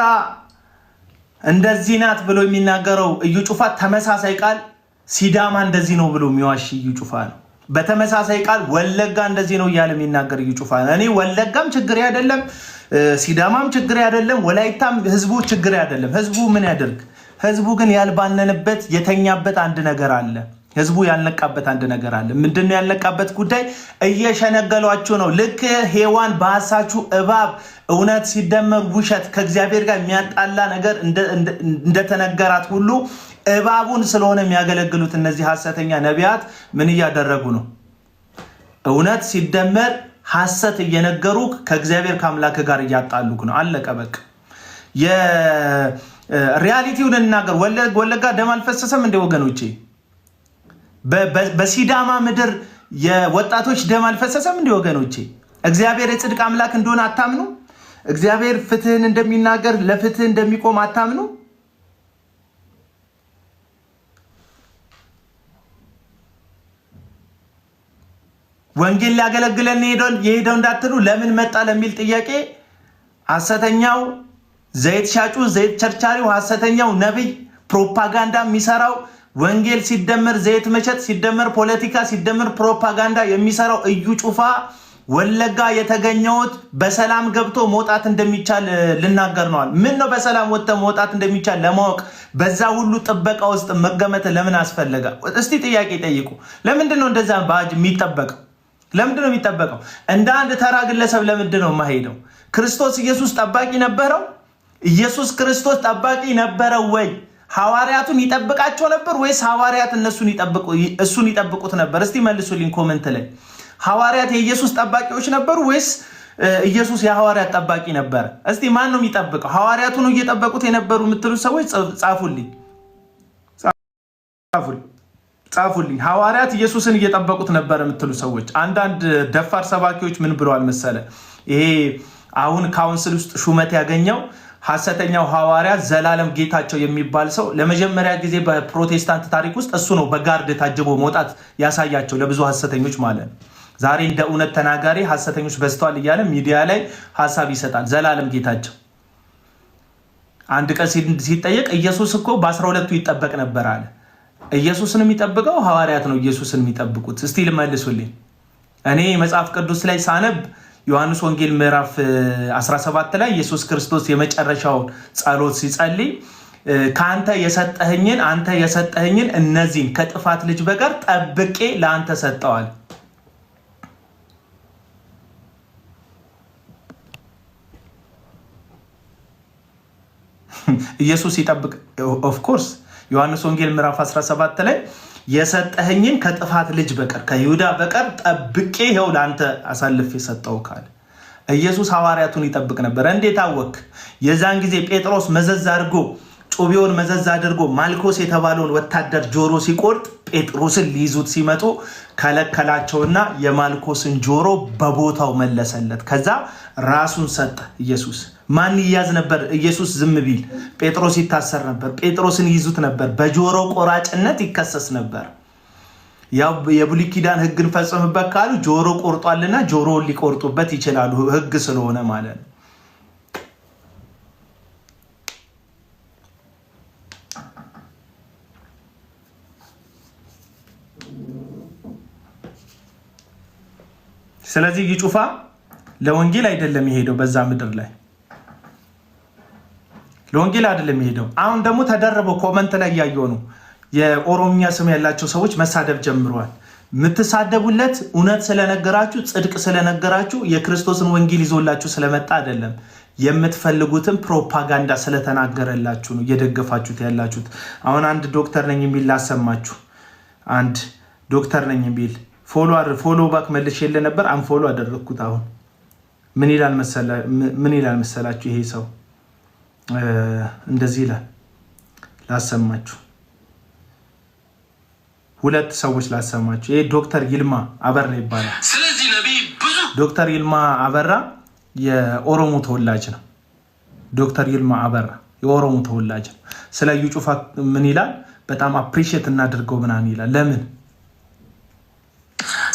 እንደዚህ ናት ብሎ የሚናገረው እዩ ጩፋ ተመሳሳይ ቃል ሲዳማ እንደዚህ ነው ብሎ የሚዋሽ እዩ ጩፋ ነው። በተመሳሳይ ቃል ወለጋ እንደዚህ ነው እያለ የሚናገር እዩ ጩፋ ነው። እኔ ወለጋም ችግር አይደለም፣ ሲዳማም ችግር አይደለም፣ ወላይታም ህዝቡ ችግር አይደለም። ህዝቡ ምን ያደርግ? ህዝቡ ግን ያልባነንበት የተኛበት አንድ ነገር አለ። ህዝቡ ያልነቃበት አንድ ነገር አለ። ምንድነው ያልነቃበት ጉዳይ? እየሸነገሏችሁ ነው። ልክ ሔዋን በሐሳችሁ እባብ እውነት ሲደመር ውሸት ከእግዚአብሔር ጋር የሚያጣላ ነገር እንደተነገራት ሁሉ እባቡን ስለሆነ የሚያገለግሉት እነዚህ ሐሰተኛ ነቢያት ምን እያደረጉ ነው? እውነት ሲደመር ሐሰት እየነገሩ ከእግዚአብሔር ከአምላክ ጋር እያጣሉክ ነው። አለቀ በቃ። የሪያሊቲውን እናገር። ወለጋ ደም አልፈሰሰም እንደ ወገኖቼ? በሲዳማ ምድር የወጣቶች ደም አልፈሰሰም እንደ ወገኖቼ? እግዚአብሔር የጽድቅ አምላክ እንደሆነ አታምኑ? እግዚአብሔር ፍትህን እንደሚናገር ለፍትህ እንደሚቆም አታምኑ? ወንጌል ሊያገለግለን የሄደው እንዳትሉ ለምን መጣ ለሚል ጥያቄ ሐሰተኛው ዘይት ሻጩ፣ ዘይት ቸርቻሪው፣ ሐሰተኛው ነብይ ፕሮፓጋንዳ የሚሰራው ወንጌል ሲደመር ዘይት መሸጥ ሲደመር ፖለቲካ ሲደመር ፕሮፓጋንዳ የሚሰራው እዩ ጩፋ ወለጋ የተገኘውት በሰላም ገብቶ መውጣት እንደሚቻል ልናገር ነዋል። ምን ነው በሰላም ወጥተህ መውጣት እንደሚቻል ለማወቅ በዛ ሁሉ ጥበቃ ውስጥ መገመት ለምን አስፈለገ? እስቲ ጥያቄ ጠይቁ። ለምንድን ነው እንደዛ ባጅ የሚጠበቀው? ለምንድን ነው የሚጠበቀው? እንደ አንድ ተራ ግለሰብ ለምንድን ነው የማይሄደው? ክርስቶስ ኢየሱስ ጠባቂ ነበረው? ኢየሱስ ክርስቶስ ጠባቂ ነበረው ወይ? ሐዋርያቱን ይጠብቃቸው ነበር ወይስ ሐዋርያት እሱን ይጠብቁት ነበር? እስቲ መልሱልኝ ኮሜንት ላይ። ሐዋርያት የኢየሱስ ጠባቂዎች ነበሩ ወይስ ኢየሱስ የሐዋርያት ጠባቂ ነበር? እስቲ ማን ነው የሚጠብቀው? ሐዋርያቱ ነው እየጠበቁት የነበሩ የምትሉ ሰዎች ጻፉልኝ። ሐዋርያት ኢየሱስን እየጠበቁት ነበር የምትሉ ሰዎች። አንዳንድ ደፋር ሰባኪዎች ምን ብለዋል መሰለ? ይሄ አሁን ካውንስል ውስጥ ሹመት ያገኘው ሐሰተኛው ሐዋርያ ዘላለም ጌታቸው የሚባል ሰው ለመጀመሪያ ጊዜ በፕሮቴስታንት ታሪክ ውስጥ እሱ ነው በጋርድ ታጅቦ መውጣት ያሳያቸው ለብዙ ሐሰተኞች ማለት ነው። ዛሬ እንደ እውነት ተናጋሪ ሐሰተኞች በዝተዋል እያለ ሚዲያ ላይ ሐሳብ ይሰጣል። ዘላለም ጌታቸው አንድ ቀን ሲጠየቅ ኢየሱስ እኮ በ12ቱ ይጠበቅ ነበር አለ። ኢየሱስን የሚጠብቀው ሐዋርያት ነው ኢየሱስን የሚጠብቁት? እስቲ ልመልሱልኝ። እኔ መጽሐፍ ቅዱስ ላይ ሳነብ ዮሐንስ ወንጌል ምዕራፍ 17 ላይ ኢየሱስ ክርስቶስ የመጨረሻውን ጸሎት ሲጸልይ አንተ የሰጠኸኝን እነዚህን ከጥፋት ልጅ በቀር ጠብቄ ለአንተ ሰጠዋል። ኢየሱስ ይጠብቅ። ኦፍ ኮርስ ዮሐንስ ወንጌል ምዕራፍ 17 ላይ የሰጠኸኝን ከጥፋት ልጅ በቀር ከይሁዳ በቀር ጠብቄ ይኸው ለአንተ አሳልፌ ሰጠው ካለ ኢየሱስ ሐዋርያቱን ይጠብቅ ነበር። እንዴት አወክ? የዛን ጊዜ ጴጥሮስ ጩቤውን መዘዝ አድርጎ ማልኮስ የተባለውን ወታደር ጆሮ ሲቆርጥ ጴጥሮስን ሊይዙት ሲመጡ ከለከላቸውና የማልኮስን ጆሮ በቦታው መለሰለት። ከዛ ራሱን ሰጠ ኢየሱስ። ማን ይያዝ ነበር? ኢየሱስ ዝም ቢል ጴጥሮስ ይታሰር ነበር። ጴጥሮስን ይዙት ነበር። በጆሮ ቆራጭነት ይከሰስ ነበር። ያው የብሉይ ኪዳን ሕግን ፈጽምበት ካሉ ጆሮ ቆርጧልና ጆሮውን ሊቆርጡበት ይችላሉ፣ ሕግ ስለሆነ ማለት ነው። ስለዚህ ይጩፋ ለወንጌል አይደለም የሄደው በዛ ምድር ላይ ለወንጌል አይደለም የሄደው። አሁን ደግሞ ተደረበው ኮመንት ላይ ያየው ነው የኦሮሚያ ስም ያላቸው ሰዎች መሳደብ ጀምረዋል። የምትሳደቡለት እውነት ስለነገራችሁ ጽድቅ ስለነገራችሁ የክርስቶስን ወንጌል ይዞላችሁ ስለመጣ አይደለም። የምትፈልጉትን ፕሮፓጋንዳ ስለተናገረላችሁ ነው እየደገፋችሁት ያላችሁት። አሁን አንድ ዶክተር ነኝ የሚል ላሰማችሁ። አንድ ዶክተር ነኝ የሚል ፎሎ ባክ መልሼ የለ ነበር አንፎሎ አደረግኩት። አሁን ምን ይላል መሰላችሁ? ይሄ ሰው እንደዚህ ይላል። ላሰማችሁ፣ ሁለት ሰዎች ላሰማችሁ። ይሄ ዶክተር ይልማ አበራ ይባላል። ስለዚህ ነብይ ብዙ ዶክተር ይልማ አበራ የኦሮሞ ተወላጅ ነው። ዶክተር ይልማ አበራ የኦሮሞ ተወላጅ ነው። ስለ እዩ ጩፋ ምን ይላል? በጣም አፕሪሺየት እናድርገው ምናምን ይላል። ለምን?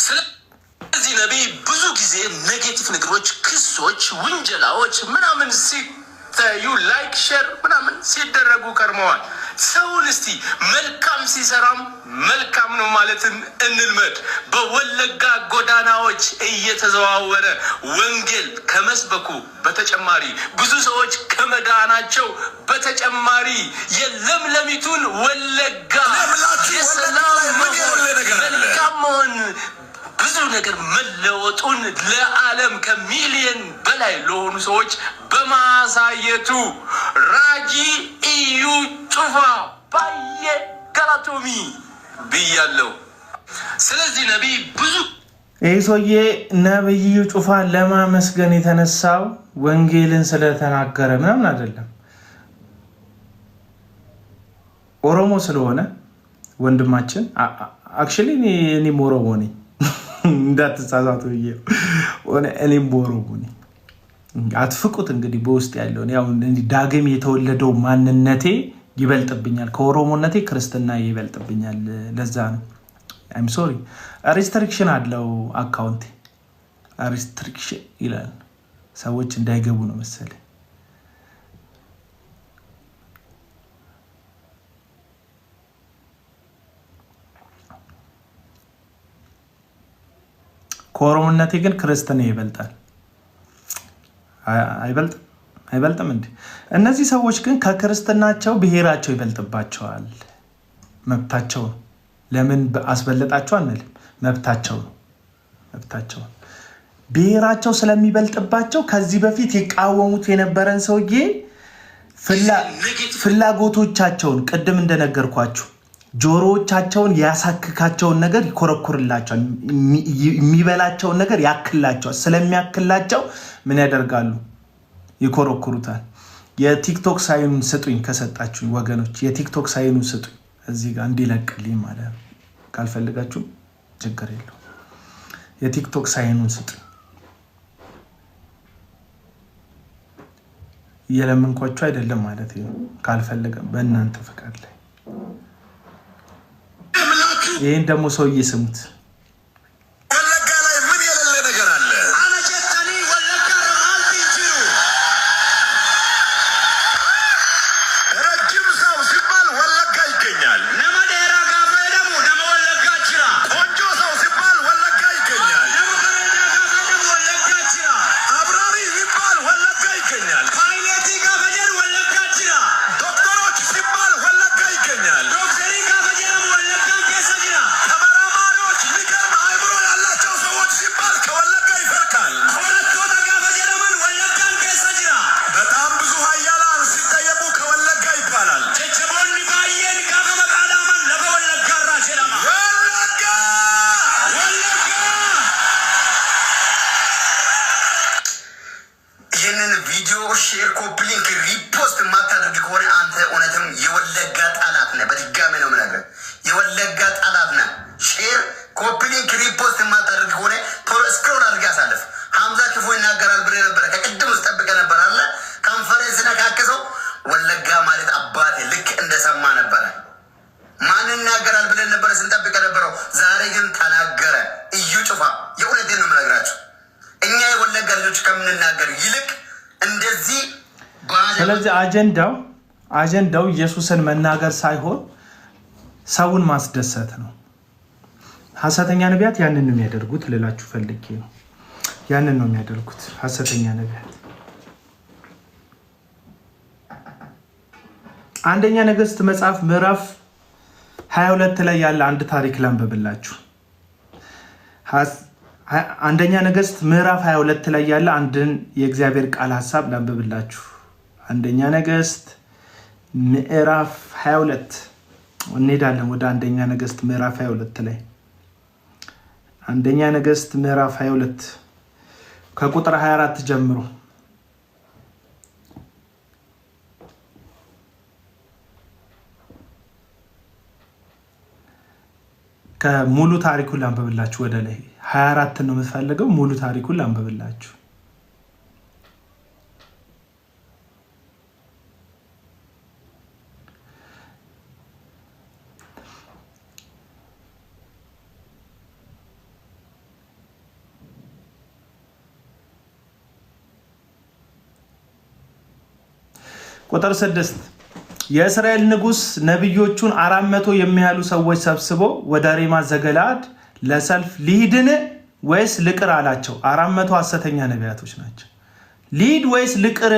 ስለዚህ ነብይ ብዙ ጊዜ ኔጌቲቭ ነገሮች፣ ክሶች፣ ውንጀላዎች ምናምን ሲታዩ ላይክ ሼር ምናምን ሲደረጉ ከርመዋል። ሰውን እስቲ መልካም ሲሰራም መልካም ነው ማለትን እንልመድ። በወለጋ ጎዳናዎች እየተዘዋወረ ወንጌል ከመስበኩ በተጨማሪ ብዙ ሰዎች ከመዳናቸው በተጨማሪ የለምለሚቱን ወለጋ የሰላም መልካም መሆን ብዙ ነገር መለወጡን ለዓለም ከሚሊየን በላይ ለሆኑ ሰዎች በማሳየቱ ራጂ እዩ ጩፋ ባየ ገላቶሚ ብያለው። ስለዚህ ነቢይ ብዙ ይህ ሰውዬ ነብይ ጩፋን ለማመስገን የተነሳው ወንጌልን ስለተናገረ ምናምን አይደለም፣ ኦሮሞ ስለሆነ ወንድማችን። አክቹሊ እኔም ኦሮሞ ነኝ እንዳትሳሳቱ ብዬ እኔም ኦሮሞ ነኝ። አትፍቁት እንግዲህ በውስጥ ያለውን ያው ዳግም የተወለደው ማንነቴ ይበልጥብኛል፣ ከኦሮሞነቴ ክርስትና ይበልጥብኛል። ለዛ ነው አይም ሶሪ። ሪስትሪክሽን አለው አካውንቴ፣ ሪስትሪክሽን ይላል። ሰዎች እንዳይገቡ ነው መሰለኝ። ከኦሮሞነቴ ግን ክርስትና ይበልጣል። አይበልጥም እንዴ? እነዚህ ሰዎች ግን ከክርስትናቸው ብሔራቸው ይበልጥባቸዋል። መብታቸው ነው። ለምን አስበለጣቸው አንልም። መብታቸው ነው። ብሔራቸው ስለሚበልጥባቸው ከዚህ በፊት የቃወሙት የነበረን ሰውዬ ፍላጎቶቻቸውን ቅድም እንደነገርኳችሁ ጆሮዎቻቸውን ያሳክካቸውን ነገር ይኮረኩርላቸዋል። የሚበላቸውን ነገር ያክላቸዋል። ስለሚያክላቸው ምን ያደርጋሉ? ይኮረኩሩታል። የቲክቶክ ሳይኑን ስጡኝ ከሰጣችሁኝ ወገኖች፣ የቲክቶክ ሳይኑን ስጡኝ እዚህ ጋር እንዲለቅልኝ ማለት ነው። ካልፈልጋችሁ ችግር የለው። የቲክቶክ ሳይኑን ስጡኝ። እየለመንኳችሁ አይደለም ማለት ነው። ካልፈለገም በእናንተ ፈቃድ ላይ ይህን ደግሞ ሰውዬ ስሙት። ወለጋ ላይ ምን የሌለ ነገር አለ? ረጅም ሰው ሲባል ወለጋ ይገኛል። ቆንጆ ሰው ሲባል ወለጋ ይገኛል። አብራሪ ሲባል ወለጋ ይገኛል። ዶክተሮች ሲባል ወለጋ ይገኛል። ይህንን ቪዲዮ ሼር፣ ኮፒ ሊንክ፣ ሪፖስት የማታደርግ ከሆነ አንተ እውነትም የወለጋ ጠላት ነህ። በድጋሚ ነው የምነግርህ፣ የወለጋ ጠላት ነህ። ሼር፣ ኮፒ ሊንክ፣ ሪፖስት የማታደርግ ከሆነ ቶሎ ስክሮል አድርገህ አሳልፍ። ሀምዛ ክፉ ይናገራል ብለህ ነበረ፣ ከቅድም ውስጥ ጠብቀህ ነበር አለ ኮንፈረንስ ነካክሰው። ወለጋ ማለት አባቴ ልክ እንደሰማ ነበረ። ማን ይናገራል ብለን ነበረ ስንጠብቀ ነበረው። ዛሬ ግን ተናገረ። እዩ ጩፋ፣ የእውነቴን ነው የምነግራቸው። እኛ የወለጋ ልጆች ከምንናገር ይልቅ እንደዚህ። ስለዚህ አጀንዳው ኢየሱስን መናገር ሳይሆን ሰውን ማስደሰት ነው። ሐሰተኛ ነቢያት ያንን ነው የሚያደርጉት ልላችሁ ፈልጌ ነው። ያንን ነው የሚያደርጉት ሐሰተኛ ነቢያት። አንደኛ ነገሥት መጽሐፍ ምዕራፍ 22 ላይ ያለ አንድ ታሪክ ላንብብላችሁ። አንደኛ ነገሥት ምዕራፍ 22 ላይ ያለ አንድን የእግዚአብሔር ቃል ሐሳብ ላንብብላችሁ። አንደኛ ነገሥት ምዕራፍ 22 እንሄዳለን። ወደ አንደኛ ነገሥት ምዕራፍ 22 ላይ አንደኛ ነገሥት ምዕራፍ 22 ከቁጥር 24 ጀምሮ ከሙሉ ታሪኩን ላንብብላችሁ። ወደ ላይ 24 ነው የምትፈልገው። ሙሉ ታሪኩን ላንብብላችሁ። ቁጥር 6 የእስራኤል ንጉሥ ነቢዮቹን 400 የሚያሉ ሰዎች ሰብስቦ ወደ ሬማት ዘገለዓድ ለሰልፍ ልሂድን ወይስ ልቅር አላቸው። 400 ሐሰተኛ ነቢያቶች ናቸው። ልሂድ ወይስ ልቅር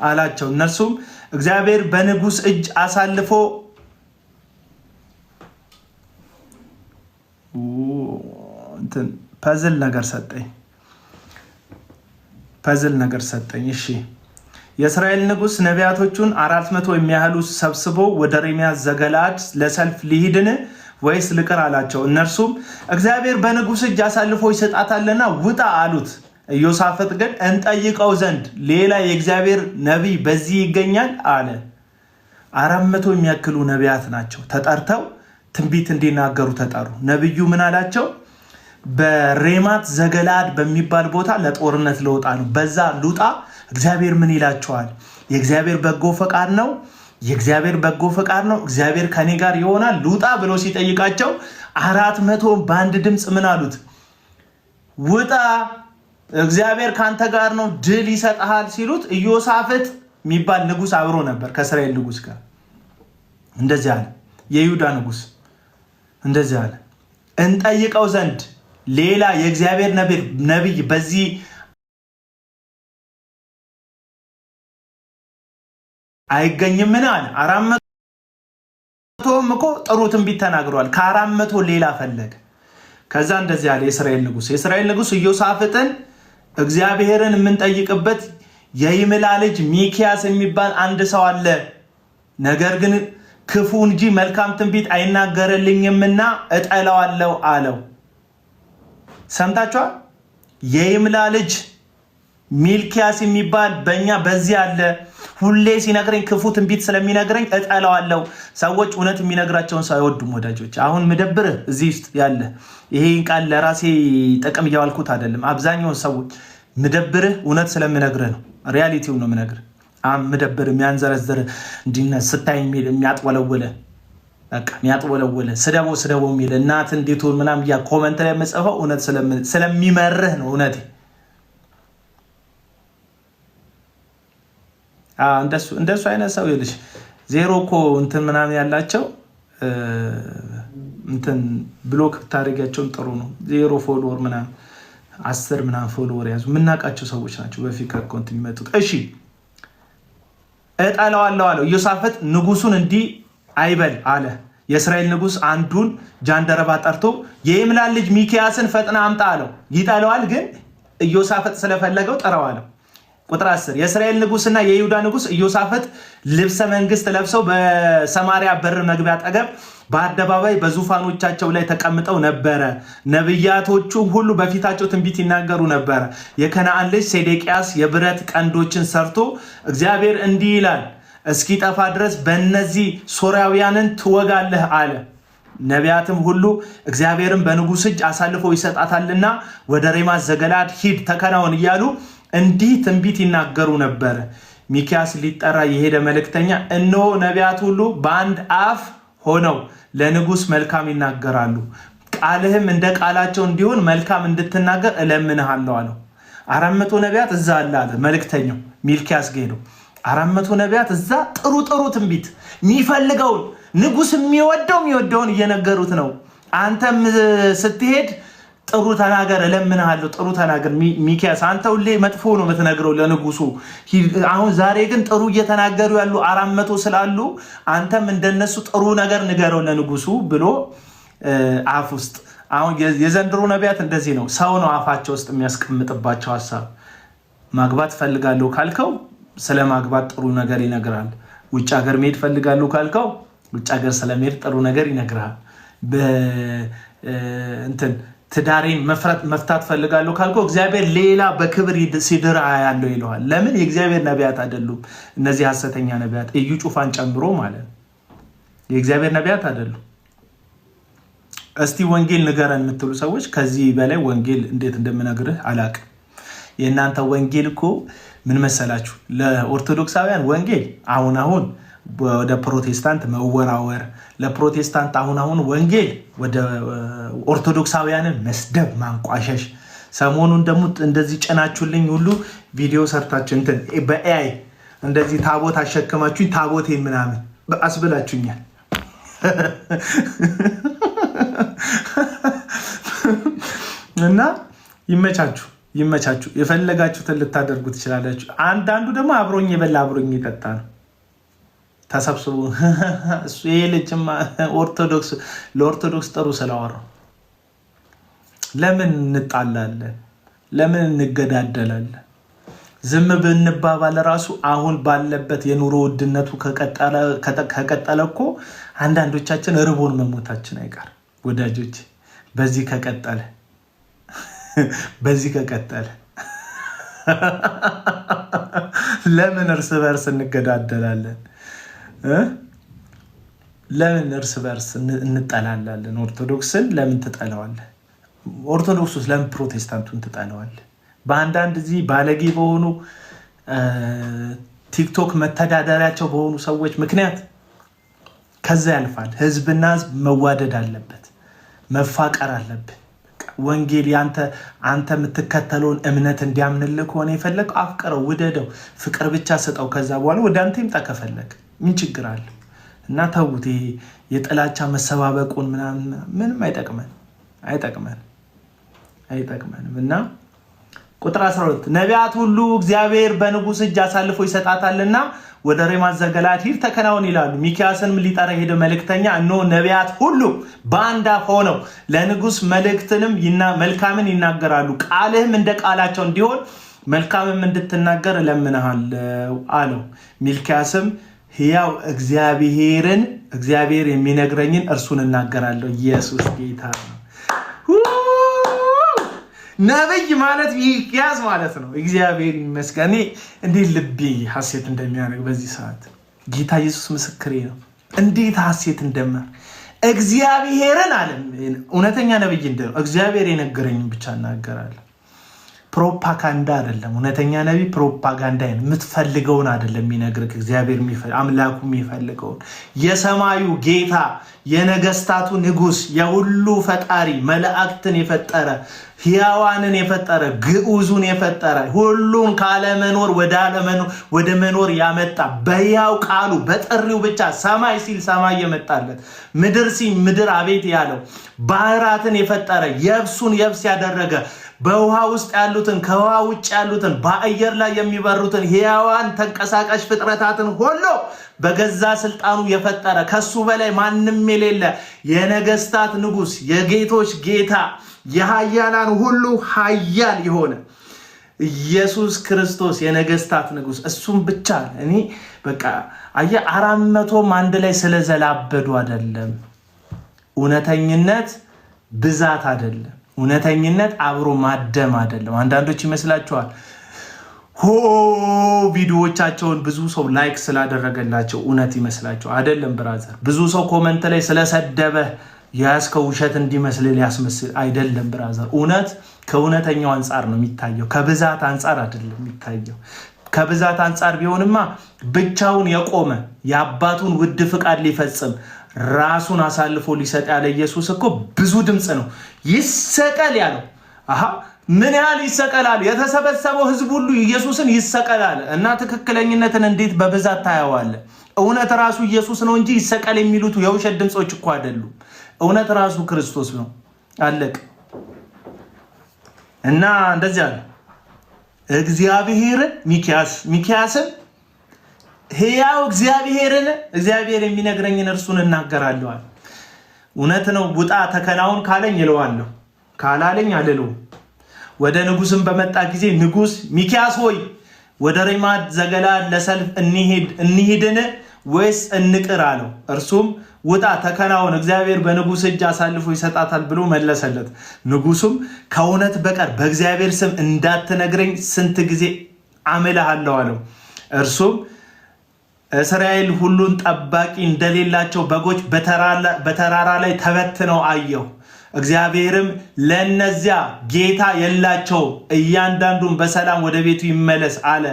አላቸው። እነርሱም እግዚአብሔር በንጉሥ እጅ አሳልፎ ፐዝል ነገር ሰጠኝ። እሺ የእስራኤል ንጉሥ ነቢያቶቹን 400 የሚያህሉ ሰብስቦ ወደ ሬማት ዘገለዓድ ለሰልፍ ልሂድን ወይስ ልቅር አላቸው። እነርሱም እግዚአብሔር በንጉሥ እጅ አሳልፎ ይሰጣታልና ውጣ አሉት። ኢዮሳፍጥ ግን እንጠይቀው ዘንድ ሌላ የእግዚአብሔር ነቢይ በዚህ ይገኛል አለ። 400 የሚያክሉ ነቢያት ናቸው ተጠርተው ትንቢት እንዲናገሩ ተጠሩ። ነቢዩ ምን አላቸው? በሬማት ዘገላድ በሚባል ቦታ ለጦርነት ልወጣ ነው፣ በዛ ልውጣ። እግዚአብሔር ምን ይላቸዋል? የእግዚአብሔር በጎ ፈቃድ ነው፣ የእግዚአብሔር በጎ ፈቃድ ነው፣ እግዚአብሔር ከኔ ጋር ይሆናል፣ ልውጣ ብሎ ሲጠይቃቸው 400 በአንድ ድምፅ ምን አሉት? ውጣ፣ እግዚአብሔር ካንተ ጋር ነው፣ ድል ይሰጥሃል ሲሉት ኢዮሳፍጥ የሚባል ንጉሥ አብሮ ነበር ከእስራኤል ንጉሥ ጋር። እንደዚህ አለ የይሁዳ ንጉሥ፣ እንደዚህ አለ እንጠይቀው ዘንድ ሌላ የእግዚአብሔር ነቢይ በዚህ አይገኝምን አለ። 400ም እኮ ጥሩ ትንቢት ተናግረዋል። ከ400 ሌላ ፈለገ። ከዛ እንደዚህ አለ የእስራኤል ንጉሥ ኢዮሳፍጥን እግዚአብሔርን የምንጠይቅበት የይምላ ልጅ ሚክያስ የሚባል አንድ ሰው አለ፣ ነገር ግን ክፉ እንጂ መልካም ትንቢት አይናገርልኝምና እጠላዋለሁ አለው። ሰምታችኋል? የይምላ ልጅ ሚልኪያስ የሚባል በእኛ በዚህ አለ፣ ሁሌ ሲነግረኝ ክፉ ትንቢት ስለሚነግረኝ እጠላዋለሁ። ሰዎች እውነት የሚነግራቸውን ሰው አይወዱም ወዳጆች። አሁን ምደብርህ እዚህ ውስጥ ያለ ይሄ ቃል ለራሴ ጥቅም እያዋልኩት አይደለም። አብዛኛውን ሰዎች ምደብርህ እውነት ስለምነግርህ ነው። ሪያሊቲውን ነው ምነግርህ። ምደብር የሚያንዘረዝር እንዲነ ስታይ የሚያጥወለውለ በቃ የሚያጥወለውለ ስደቦ የሚል እናት እንዴት ሆን ምናምን ያ ኮመንት ላይ የምጽፈው እውነት ስለሚመርህ ነው። እውነቴ እንደሱ አይነት ሰው ይልሽ ዜሮ እኮ እንትን ምናምን ያላቸው እንትን ብሎክ ብታደርጊያቸውን ጥሩ ነው። ዜሮ ፎሎወር ምናምን 10 ምናምን ፎሎወር ያዙ የምናውቃቸው ሰዎች ናቸው በፊክ አካውንት የሚመጡት። እሺ እጠላዋለሁ አለው። ኢዮሳፍጥ ንጉሱን እንዲህ አይበል አለ። የእስራኤል ንጉስ አንዱን ጃንደረባ ጠርቶ የይምላን ልጅ ሚክያስን ፈጥና አምጣ አለው። ይጠላዋል፣ ግን ኢዮሳፍጥ ስለፈለገው ጠራው አለው። ቁጥር 10 የእስራኤል ንጉስና የይሁዳ ንጉስ ኢዮሳፍጥ ልብሰ መንግስት ለብሰው በሰማሪያ በር መግቢያ አጠገብ በአደባባይ በዙፋኖቻቸው ላይ ተቀምጠው ነበረ። ነቢያቶቹ ሁሉ በፊታቸው ትንቢት ይናገሩ ነበረ። የከነዓን ልጅ ሴዴቅያስ የብረት ቀንዶችን ሰርቶ እግዚአብሔር እንዲህ ይላል እስኪጠፋ ድረስ በእነዚህ ሶርያውያንን ትወጋለህ አለ። ነቢያትም ሁሉ እግዚአብሔርን በንጉሥ እጅ አሳልፎ ይሰጣታልና ወደ ሬማት ዘገላድ ሂድ ተከናወን እያሉ እንዲህ ትንቢት ይናገሩ ነበረ። ሚክያስ ሊጠራ የሄደ መልእክተኛ እነሆ ነቢያት ሁሉ በአንድ አፍ ሆነው ለንጉሥ መልካም ይናገራሉ፣ ቃልህም እንደ ቃላቸው እንዲሆን መልካም እንድትናገር እለምንሃለሁ አለው። 400 ነቢያት እዛ አለ መልእክተኛው ሚልኪያስ ሄደው 400 ነቢያት እዛ ጥሩ ትንቢት የሚፈልገውን ንጉሥ የሚወደውን እየነገሩት ነው። አንተም ስትሄድ ጥሩ ተናገር እለምንሃለሁ፣ ጥሩ ተናገር ሚክያስ። አንተ ሁሌ መጥፎ ነው የምትነግረው ለንጉሱ። አሁን ዛሬ ግን ጥሩ እየተናገሩ ያሉ 400 ስላሉ አንተም እንደነሱ ጥሩ ነገር ንገረው ለንጉሱ ብሎ አፍ ውስጥ። አሁን የዘንድሮ ነቢያት እንደዚህ ነው። ሰው ነው አፋቸው ውስጥ የሚያስቀምጥባቸው ሀሳብ። ማግባት ፈልጋለሁ ካልከው ስለ ማግባት ጥሩ ነገር ይነግራል። ውጭ ሀገር መሄድ ፈልጋለሁ ካልከው ውጭ ሀገር ስለመሄድ ጥሩ ነገር ይነግራል። እንትን ትዳሬን መፍታት ፈልጋለሁ ካልከው እግዚአብሔር ሌላ በክብር ሲድር ያለው ይለዋል። ለምን? የእግዚአብሔር ነቢያት አይደሉም እነዚህ ሐሰተኛ ነቢያት፣ እዩ ጩፋን ጨምሮ ማለት ነው። የእግዚአብሔር ነቢያት አይደሉም። እስቲ ወንጌል ንገረን የምትሉ ሰዎች ከዚህ በላይ ወንጌል እንዴት እንደምነግርህ አላቅም። የእናንተ ወንጌል እኮ ምን መሰላችሁ? ለኦርቶዶክሳውያን ወንጌል አሁን ወደ ፕሮቴስታንት መወራወር፣ ለፕሮቴስታንት አሁን ወንጌል ወደ ኦርቶዶክሳውያንን መስደብ፣ ማንቋሸሽ። ሰሞኑን ደግሞ እንደዚህ ጭናችሁልኝ ሁሉ ቪዲዮ ሰርታችሁ እንትን በኤአይ እንደዚህ ታቦት አሸከማችሁኝ ታቦቴን ምናምን አስብላችሁኛል። እና ይመቻችሁ የፈለጋችሁትን ልታደርጉ ትችላላችሁ። አንዳንዱ ደግሞ አብሮኝ የበላ አብሮኝ የጠጣ ነው። ተሰብስቡ እሱ ይሄ ልጅማ ለኦርቶዶክስ ጥሩ ስላወራው ለምን እንጣላለን? ለምን እንገዳደላለን? ዝም ብንባባል ራሱ አሁን ባለበት የኑሮ ውድነቱ ከቀጠለ እኮ አንዳንዶቻችን ርቦን መሞታችን አይቀር ወዳጆች። በዚህ ከቀጠለ ለምን እርስ በርስ እንገዳደላለን? ለምን እርስ በርስ እንጠላላለን? ኦርቶዶክስን ለምን ትጠላዋለህ? ኦርቶዶክሱስ ለምን ፕሮቴስታንቱን ትጠላዋለህ? በአንዳንድ እዚህ ባለጌ በሆኑ ቲክቶክ መተዳደሪያቸው በሆኑ ሰዎች ምክንያት ከዛ ያልፋል። ህዝብና ህዝብ መዋደድ አለበት፣ መፋቀር አለብን። ወንጌል አንተ የምትከተለውን እምነት እንዲያምንልህ ከሆነ የፈለግ አፍቅረው፣ ውደደው፣ ፍቅር ብቻ ስጠው። ከዛ በኋላ ወደ አንተ ይምጣ ከፈለግ፣ ምን ችግር አለ? እና ተውት፣ ይሄ የጥላቻ መሰባበቁን ምንም አይጠቅመንም። እና ቁጥር 12 ነቢያት ሁሉ እግዚአብሔር በንጉሥ እጅ አሳልፎ ይሰጣታልና ወደ ሬማት ዘገለዓድ ሂድ ተከናወን ይላሉ። ሚክያስንም ሊጠራ ሄደ መልእክተኛ፣ እነሆ ነቢያት ሁሉ በአንድ አፍ ሆነው ለንጉሥ መልካምን ይናገራሉ፣ ቃልህም እንደ ቃላቸው እንዲሆን መልካምም እንድትናገር እለምንሃለሁ አለው። ሚልክያስም ሕያው እግዚአብሔር የሚነግረኝን እርሱን እናገራለሁ። ኢየሱስ ጌታ ነው። ነብይ ማለት ሚክያስ ማለት ነው። እግዚአብሔር ይመስገን። እንዴት ልቤ ሐሴት እንደሚያደርግ በዚህ ሰዓት ጌታ ኢየሱስ ምስክሬ ነው። እንዴት ሐሴት እግዚአብሔርን አለ። እውነተኛ ነብይ እንደው እግዚአብሔር የነገረኝን ብቻ እናገራለሁ። ፕሮፓጋንዳ አይደለም። እውነተኛ ነብይ ፕሮፓጋንዳ የምትፈልገውን አይደለም የሚነግርህ። እግዚአብሔር አምላኩ የሚፈልገውን የሰማዩ ጌታ የነገስታቱ ንጉስ የሁሉ ፈጣሪ መላእክትን የፈጠረ ሕያዋንን የፈጠረ ግዑዙን የፈጠረ ሁሉን ካለመኖር ወደ መኖር ያመጣ በሕያው ቃሉ በጥሪው ብቻ ሰማይ ሲል ሰማይ የመጣለት ምድር ሲል ምድር አቤት ያለው ባህራትን የፈጠረ የብሱን የብስ ያደረገ በውሃ ውስጥ ያሉትን ከውሃ ውጭ ያሉትን በአየር ላይ የሚበሩትን ሕያዋን ተንቀሳቃሽ ፍጥረታትን ሁሉ በገዛ ስልጣኑ የፈጠረ ከሱ በላይ ማንም የሌለ የነገስታት ንጉስ የጌቶች ጌታ የኃያላን ሁሉ ኃያል የሆነ ኢየሱስ ክርስቶስ የነገስታት ንጉስ እሱም ብቻ። እኔ በቃ 400 አንድ ላይ ስለዘላበዱ አይደለም። እውነተኝነት ብዛት አይደለም። እውነተኝነት አብሮ ማደም አይደለም። አንዳንዶች ይመስላችኋል ቪዲዮዎቻቸውን ብዙ ሰው ላይክ ስላደረገላቸው እውነት ይመስላቸው አይደለም። ብራዘር ብዙ ሰው ኮመንት ላይ ስለሰደበ ያስከው ውሸት እንዲመስል ሊያስመስል አይደለም። ብራዘር እውነት ከእውነተኛው አንፃር ነው የሚታየው፣ ከብዛት አንፃር አይደለም የሚታየው። ከብዛት አንፃር ቢሆንማ ብቻውን የቆመ የአባቱን ውድ ፍቃድ ሊፈጽም ራሱን አሳልፎ ሊሰጥ ያለ ኢየሱስ እኮ ብዙ ድምጽ ነው ይሰቀል ያለው። ምን ያህል ይሰቀላል? የተሰበሰበው ህዝብ ሁሉ ኢየሱስን ይሰቀላል። እና ትክክለኝነትን እንዴት በብዛት ታያዋለ? እውነት ራሱ ኢየሱስ ነው እንጂ ይሰቀል የሚሉት የውሸት ድምጾች እኮ አይደሉም። እውነት ራሱ ክርስቶስ ነው። አለቅ እና እንደዚህ አለ እግዚአብሔርን ሚክያስን ሕያው እግዚአብሔር የሚነግረኝን እርሱን እናገራለሁ። እውነት ነው። ውጣ ተከናውን ካለኝ እለዋለሁ፣ ካላለኝ አልለውም። ወደ ንጉስም በመጣ ጊዜ ንጉስ ሚክያስ ሆይ ወደ ሬማት ዘገለዓድ ለሰልፍ እንሂድን ወይስ እንቅር አለው። እርሱም ውጣ ተከናውን፣ እግዚአብሔር በንጉስ እጅ አሳልፎ ይሰጣታል ብሎ መለሰለት። ንጉሱም ከእውነት በቀር በእግዚአብሔር ስም እንዳትነግረኝ ስንት ጊዜ አምልሃለሁ አለው። እርሱም እስራኤል ሁሉን ጠባቂ እንደሌላቸው በጎች በተራራ ላይ ተበትነው አየሁ። እግዚአብሔርም ለነዚያ ጌታ የላቸው፣ እያንዳንዱን በሰላም ወደ ቤቱ ይመለስ አለ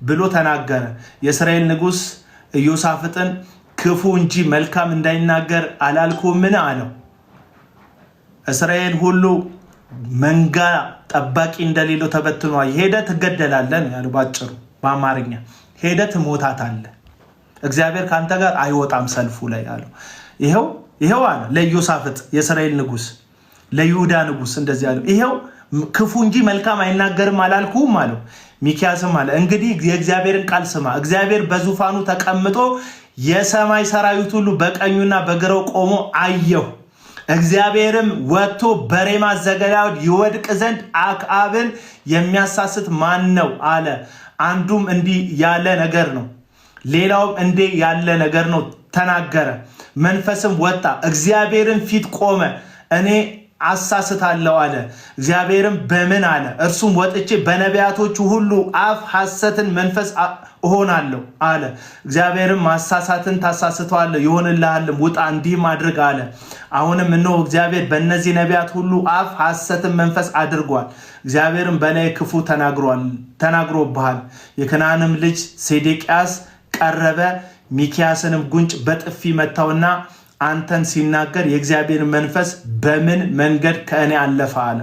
ብሎ ተናገረ። የእስራኤል ንጉስ ኢዮሳፍጥን ክፉ እንጂ መልካም እንዳይናገር አላልኩምን አለው። እስራኤል ሁሉ መንጋ ጠባቂ እንደሌለው ተበትኗል። ሄደ ትገደላለህ ነው ያለው። ባጭሩ በአማርኛ ሄደ ትሞታታለህ፣ እግዚአብሔር ካንተ ጋር አይወጣም ሰልፉ ላይ አለው። ይሄው አለ ለኢዮሳፍጥ የእስራኤል ንጉስ ለይሁዳ ንጉስ እንደዚህ አለው። ይሄው ክፉ እንጂ መልካም አይናገርም አላልኩም አለው። ሚክያስም አለ እንግዲህ የእግዚአብሔርን ቃል ስማ። እግዚአብሔር በዙፋኑ ተቀምጦ የሰማይ ሰራዊት ሁሉ በቀኙና በግራው ቆሞ አየሁ። እግዚአብሔርም ወጥቶ በሬማ ዘገለዓድ ይወድቅ ዘንድ አክዓብን የሚያሳስት ማን ነው አለ። አንዱም እንዲህ ያለ ነገር ነው፣ ሌላውም እንዲህ ያለ ነገር ነው ተናገረ። መንፈስም ወጣ፣ እግዚአብሔርን ፊት ቆመ። እኔ አሳስታለሁ አለ። እግዚአብሔርም በምን አለ? እርሱም ወጥቼ በነቢያቶቹ ሁሉ አፍ ሐሰትን መንፈስ እሆናለሁ አለ። እግዚአብሔርም ማሳሳትን ታሳስተዋለህ፣ ይሆንልሃልም፣ ውጣ እንዲህም አድርግ አለ። አሁንም እነሆ እግዚአብሔር በእነዚህ ነቢያት ሁሉ አፍ ሐሰትን መንፈስ አድርጓል። እግዚአብሔርም በላይ ክፉ ተናግሮብሃል። የከነዓናም ልጅ ሴዴቅያስ ቀረበ፣ ሚክያስንም ጉንጭ በጥፊ መታውና አንተን ሲናገር የእግዚአብሔር መንፈስ በምን መንገድ ከእኔ አለፈ አለ።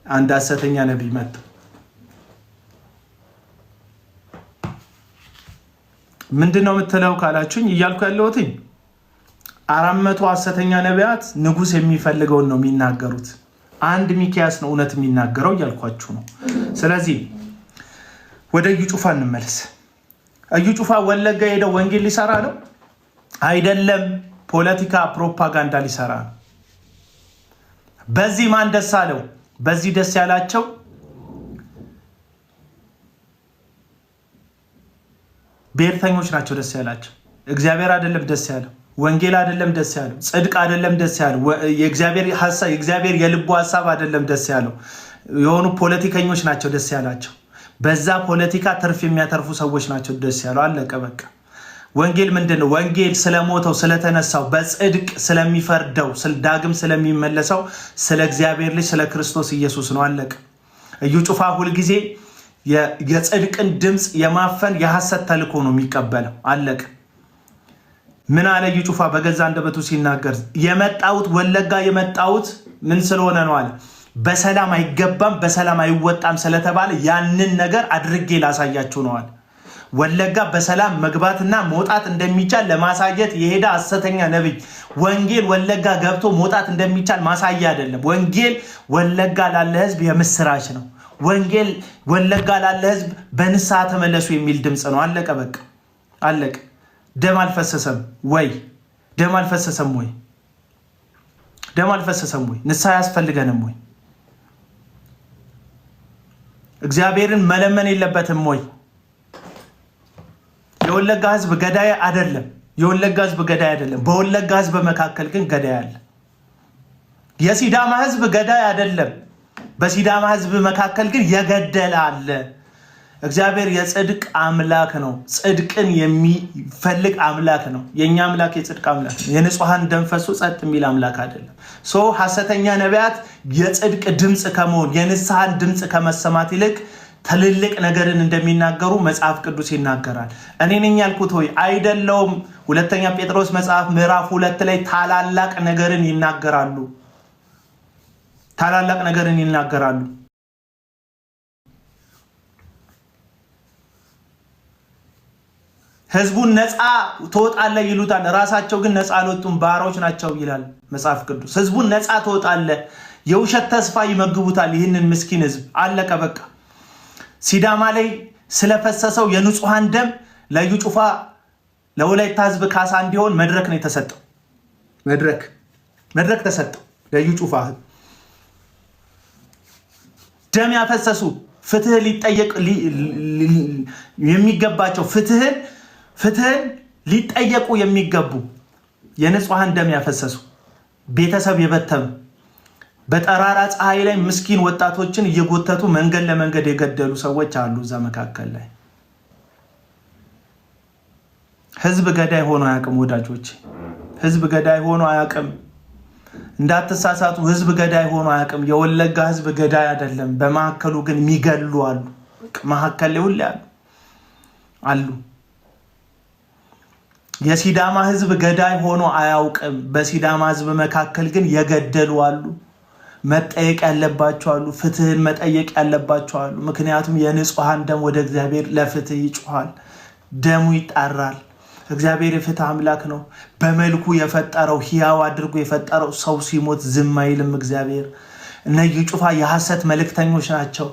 አንድ ሐሰተኛ ነቢይ መጣ። ምንድነው የምትለው ካላችሁኝ፣ እያልኩ ያለሁት 400 ሐሰተኛ ነቢያት ንጉስ የሚፈልገውን ነው የሚናገሩት። አንድ ሚክያስ ነው እውነት የሚናገረው እያልኳችሁ ነው። ስለዚህ ወደ እዩ ጩፋ እንመለስ። እዩ ጩፋ ወለጋ ሄደው ወንጌል ሊሰራ ነው አይደለም፣ ፖለቲካ ፕሮፓጋንዳ ሊሰራ ነው። በዚህ ማን ደስ አለው? በዚህ ደስ ያላቸው ብሔርተኞች ናቸው ደስ ያላቸው። እግዚአብሔር አይደለም ደስ ያለው፣ ወንጌል አይደለም ደስ ያለው፣ ጽድቅ አይደለም ደስ ያለው፣ የእግዚአብሔር ሐሳብ የእግዚአብሔር የልቡ ሐሳብ አይደለም ደስ ያለው። የሆኑ ፖለቲከኞች ናቸው ደስ ያላቸው። በዛ ፖለቲካ ትርፍ የሚያተርፉ ሰዎች ናቸው ደስ ያለው። አለቀ በቃ። ወንጌል ምንድነው? ወንጌል ስለሞተው ስለተነሳው በጽድቅ ስለሚፈርደው ዳግም ስለሚመለሰው ስለ እግዚአብሔር ልጅ ስለ ክርስቶስ ኢየሱስ ነው። አለቀ። እዩ ጩፋ ሁልጊዜ የጽድቅን ድምፅ የማፈን የሐሰት ተልእኮ ነው የሚቀበለው። አለቀ። ምን አለ እዩ ጩፋ በገዛ አንደበቱ ሲናገር? የመጣሁት ወለጋ የመጣሁት ምን ስለሆነ ነው አለ። በሰላም አይገባም በሰላም አይወጣም ስለተባለ ያንን ነገር አድርጌ ላሳያችሁ ነው አለ። ወለጋ በሰላም መግባትና መውጣት እንደሚቻል ለማሳየት የሄደ ሐሰተኛ ነብይ። ወንጌል ወለጋ ገብቶ መውጣት እንደሚቻል ማሳያ አይደለም። ወንጌል ወለጋ ላለ ህዝብ የምስራች ነው። ወንጌል ወለጋ ላለ ህዝብ በንስሐ ተመለሱ የሚል ድምጽ ነው። አለቀ በቃ አለቀ። ደም አልፈሰሰም ወይ? ደም አልፈሰሰም ወይ? ደም አልፈሰሰም ወይ? ንስሐ ያስፈልገንም ወይ? እግዚአብሔርን መለመን የለበትም ወይ? የወለጋ ህዝብ ገዳይ አይደለም። የወለጋ ህዝብ ገዳይ አይደለም። በወለጋ ህዝብ መካከል ግን ገዳይ አለ። የሲዳማ ህዝብ ገዳይ አይደለም። በሲዳማ ህዝብ መካከል ግን የገደለ አለ። እግዚአብሔር የጽድቅ አምላክ ነው። ጽድቅን የሚፈልግ አምላክ ነው። የኛ አምላክ የጽድቅ አምላክ ነው። የንጹሃን ደም ፈሶ ጸጥ የሚል አምላክ አይደለም። ሐሰተኛ ነቢያት የጽድቅ ድምጽ ከመሆን የንስሐን ድምጽ ከመሰማት ይልቅ ትልልቅ ነገርን እንደሚናገሩ መጽሐፍ ቅዱስ ይናገራል። እኔ ነኝ ያልኩት ሆይ አይደለም። ሁለተኛ ጴጥሮስ መጽሐፍ ምዕራፍ 2 ላይ ታላላቅ ነገርን ይናገራሉ። ታላላቅ ነገርን ይናገራሉ። ህዝቡን ነፃ ትወጣለህ ይሉታል። ራሳቸው ግን ነፃ አልወጡም፣ ባሮች ናቸው ይላል መጽሐፍ ቅዱስ። ህዝቡን ነፃ ትወጣለህ፣ የውሸት ተስፋ ይመግቡታል ይህንን ምስኪን ህዝብ። አለቀ በቃ። ሲዳማ ላይ ስለፈሰሰው የንጹሃን ደም ለእዩ ጩፋ ለወላይታ ህዝብ ካሳ እንዲሆን መድረክ ነው የተሰጠው። መድረክ ተሰጠው ለእዩ ጩፋ። ደም ያፈሰሱ ፍትህ ሊጠየቅ የሚገባቸው ፍትህን ሊጠየቁ የሚገቡ የንጹሃን ደም ያፈሰሱ ቤተሰብ የበተኑ በጠራራ ፀሐይ ላይ ምስኪን ወጣቶችን እየጎተቱ መንገድ ለመንገድ የገደሉ ሰዎች አሉ። እዛ መካከል ላይ ህዝብ ገዳይ ሆኖ አያውቅም ወዳጆች። ህዝብ ገዳይ ሆኖ አያውቅም። እንዳትሳሳቱ፣ ህዝብ ገዳይ ሆኖ አያውቅም። የወለጋ ህዝብ ገዳይ አይደለም። በመካከሉ ግን የሚገሉ አሉ። መካከል ላይ ሁሉ አሉ። የሲዳማ ህዝብ ገዳይ ሆኖ አያውቅም። በሲዳማ ህዝብ መካከል ግን የገደሉ አሉ። መጠየቅ ያለባቸው አሉ። ፍትህን መጠየቅ ያለባቸው አሉ። ምክንያቱም የንጹሃን ደም ወደ እግዚአብሔር ለፍትህ ይጮሃል። ደሙ ይጣራል። እግዚአብሔር የፍትህ አምላክ ነው። በመልኩ የፈጠረው ሕያው አድርጎ የፈጠረው ሰው ሲሞት ዝም አይልም እግዚአብሔር። እነ እዩ ጩፋ የሐሰት መልእክተኞች ናቸው።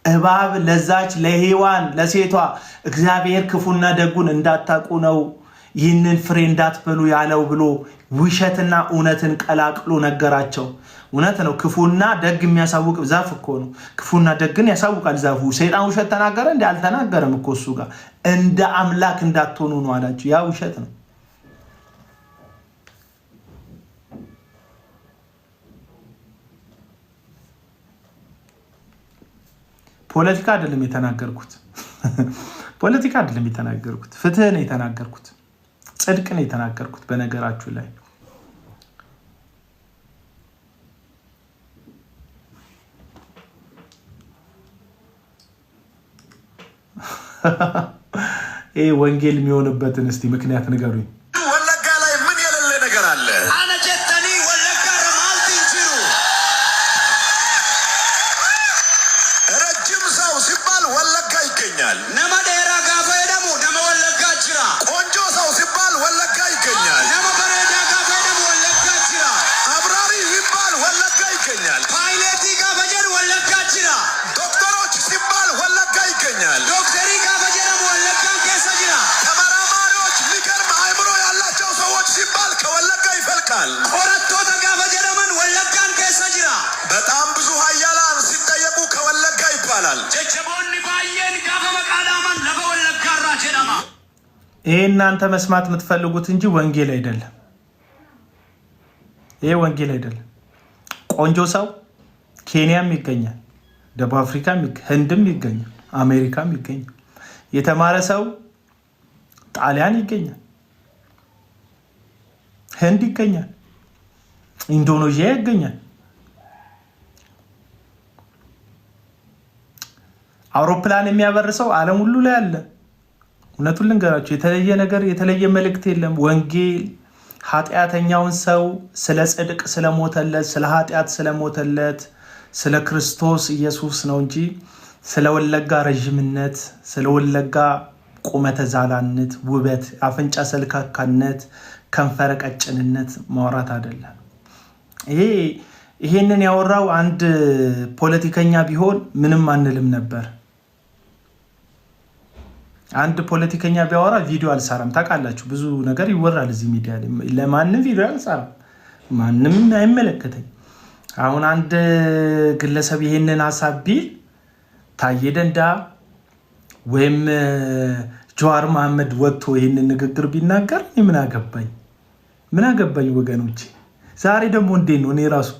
እባብ ለዛች ለሔዋን ለሴቷ እግዚአብሔር ክፉና ደጉን እንዳታውቁ ነው ይህንን ፍሬ እንዳትበሉ ያለው ብሎ ውሸትና እውነትን ቀላቅሎ ነገራቸው። እውነት ነው። ክፉና ደግ የሚያሳውቅ ዛፍ እኮ ነው። ክፉና ደግን ያሳውቃል ዛፉ። ሰይጣን ውሸት ተናገረ እንዴ? አልተናገረም እኮ እሱ ጋር እንደ አምላክ እንዳትሆኑ ነው አላችሁ። ያ ውሸት ነው። ፖለቲካ አይደለም የተናገርኩት። ፖለቲካ አይደለም የተናገርኩት። ፍትህ ነው የተናገርኩት። ጽድቅ ነው የተናገርኩት። በነገራችሁ ላይ ይሄ ወንጌል የሚሆንበትን እስቲ ምክንያት ንገሩኝ። ወለጋ ላይ ምን የሌለ ነገር አለ? አነጀተኒ ወለጋ ረማልቲ እንጂሩ ረጅም ሰው ሲባል ወለጋ ይገኛል። ነመ ዴራ ጋፈ ደሙ ነመ ወለጋ ጅራ። ቆንጆ ሰው ሲባል ወለጋ ይገኛል። ነመ በሬዳ ጋፈ ደሙ ወለጋ ጅራ። አብራሪ ሲባል ወለጋ ይገኛል። ፓይሌቲ ጋፈ ጀር ወለጋ ጅራ። ዶክተሮች ሲባል ወለጋ ይገኛል። ዶክተሪ ጋፈ ጀር ወለጋ ከሰ ጅራ። ተመራማሪዎች የሚገርም አእምሮ ያላቸው ሰዎች ሲባል ከወለጋ ይፈልቃል። ኮረቶተ ጋፈ ጀረመን ወለጋን ከሰ ጅራ። በጣም ብዙ ሀያላን ሲጠየቁ ከወለጋ ይባላል። ጀጀቦኒ ባየን ጋፈ መቃዳማን ለፈ ወለጋ ራ ጀዳማ። ይሄ እናንተ መስማት የምትፈልጉት እንጂ ወንጌል አይደለም። ይሄ ወንጌል አይደለም። ቆንጆ ሰው ኬንያም ይገኛል፣ ደቡብ አፍሪካም፣ ህንድም ይገኛል፣ አሜሪካም ይገኛል። የተማረ ሰው ጣሊያን ይገኛል፣ ህንድ ይገኛል፣ ኢንዶኔዥያ ይገኛል። አውሮፕላን የሚያበርሰው ዓለም ሁሉ ላይ አለ። እውነቱን ልንገራቸው፣ የተለየ ነገር የተለየ መልእክት የለም። ወንጌል ኃጢአተኛውን ሰው ስለ ጽድቅ ስለሞተለት፣ ስለ ኃጢአት ስለሞተለት ስለ ክርስቶስ ኢየሱስ ነው እንጂ ስለ ወለጋ ረዥምነት፣ ስለ ወለጋ ቁመተ ዛላነት፣ ውበት፣ አፍንጫ ሰልካካነት፣ ከንፈረ ቀጭንነት ማውራት አይደለም። ይሄንን ያወራው አንድ ፖለቲከኛ ቢሆን ምንም አንልም ነበር። አንድ ፖለቲከኛ ቢያወራ ቪዲዮ አልሰራም። ታውቃላችሁ፣ ብዙ ነገር ይወራል እዚህ ሚዲያ ላይ። ለማንም ቪዲዮ አልሰራም፣ ማንም አይመለከተኝ። አሁን አንድ ግለሰብ ይሄንን ሀሳብ ቢል ታዬ ደንዳ ወይም ጀዋር መሐመድ ወጥቶ ይሄንን ንግግር ቢናገር ምን አገባኝ? ምን አገባኝ ወገኖቼ። ዛሬ ደግሞ እንዴት ነው እኔ ራሱ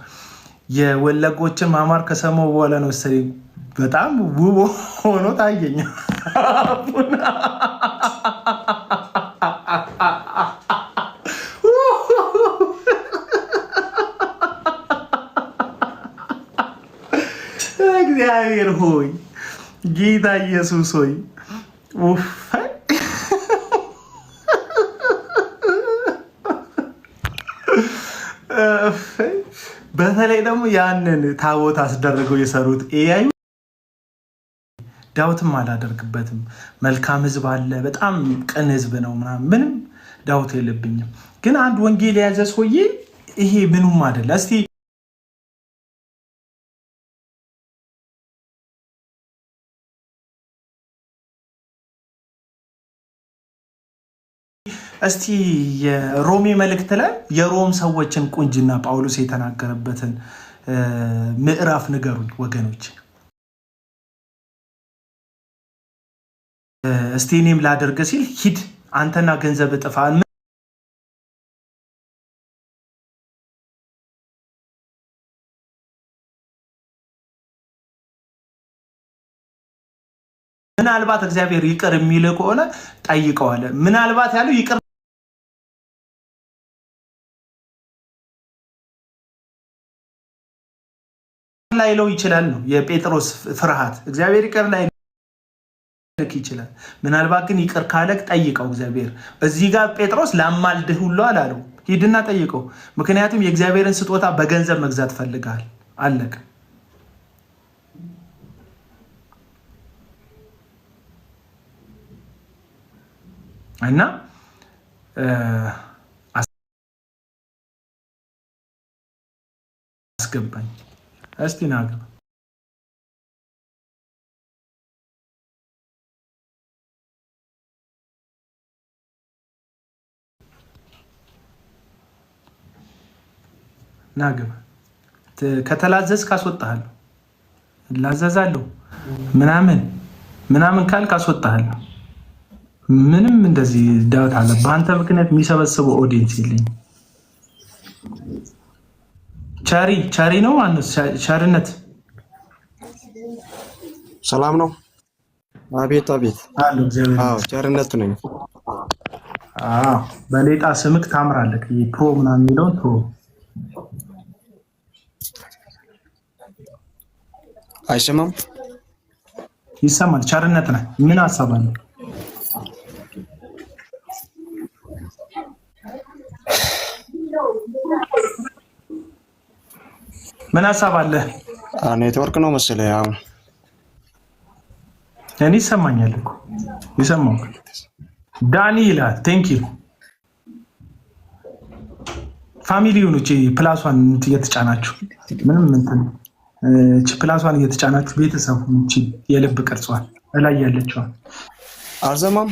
የወለጎችን ማማር ከሰማሁ በኋላ ነው መሰለኝ በጣም ውብ ሆኖ ታየኝ። እግዚአብሔር ሆይ፣ ጌታ ኢየሱስ ሆይ፣ በተለይ ደግሞ ያንን ታቦት አስደርገው የሰሩት ኤአይ ዳውትም አላደርግበትም። መልካም ህዝብ አለ፣ በጣም ቅን ህዝብ ነው ምናምን፣ ምንም ዳውት የለብኝም። ግን አንድ ወንጌል የያዘ ሰውዬ ይሄ ምኑም አይደለ። እስቲ እስቲ የሮሜ መልእክት ላይ የሮም ሰዎችን ቁንጅና ጳውሎስ የተናገረበትን ምዕራፍ ንገሩኝ ወገኖች። እስቲ እኔም ላደርግ ሲል ሂድ አንተና ገንዘብ እጥፋ። ምናልባት እግዚአብሔር ይቅር የሚል ከሆነ ጠይቀዋለ። ምናልባት ያለው ይቅር ላይለው ይችላል ነው የጴጥሮስ ፍርሃት። እግዚአብሔር ይቅር ላይ ይችላል። ምናልባት ግን ይቅር ካለክ ጠይቀው። እግዚአብሔር እዚህ ጋር ጴጥሮስ ላማልድህ ሁሉ አላለው። ሂድና ጠይቀው። ምክንያቱም የእግዚአብሔርን ስጦታ በገንዘብ መግዛት ፈልጋል። አለቀ። እና አስገባኝ እስቲ ናገር ናግባ ከተላዘዝክ አስወጣሃለሁ። ላዘዛለሁ ምናምን ካልክ አስወጣሃለሁ። ምንም እንደዚህ ዳውት አለ። በአንተ ምክንያት የሚሰበስበው ኦዲየንስ የለኝም። ቻሪ ነው ቻርነት ሰላም ነው። አቤት አቤት። አዎ ቸርነቱ ነኝ። በሌጣ ስምክ ታምራለህ። ፕሮ ምናምን የሚለውን ፕሮ አይሰማም? ይሰማል። ቸርነት ነህ። ምን ሀሳብ አለ? ምን ሀሳብ አለ? ኔትወርክ ነው መሰለኝ። አሁን እኔ ይሰማኛል እኮ ይሰማው። ዳኒ ይላል ቴንክ ዩ ፋሚሊውን እቺ ፕላሷን እየተጫናችሁ ምንም እንትን እቺ ፕላሷን እየተጫናችሁ ቤተሰቡ እቺ የልብ ቅርጿን እላይ ያለችው አልሰማም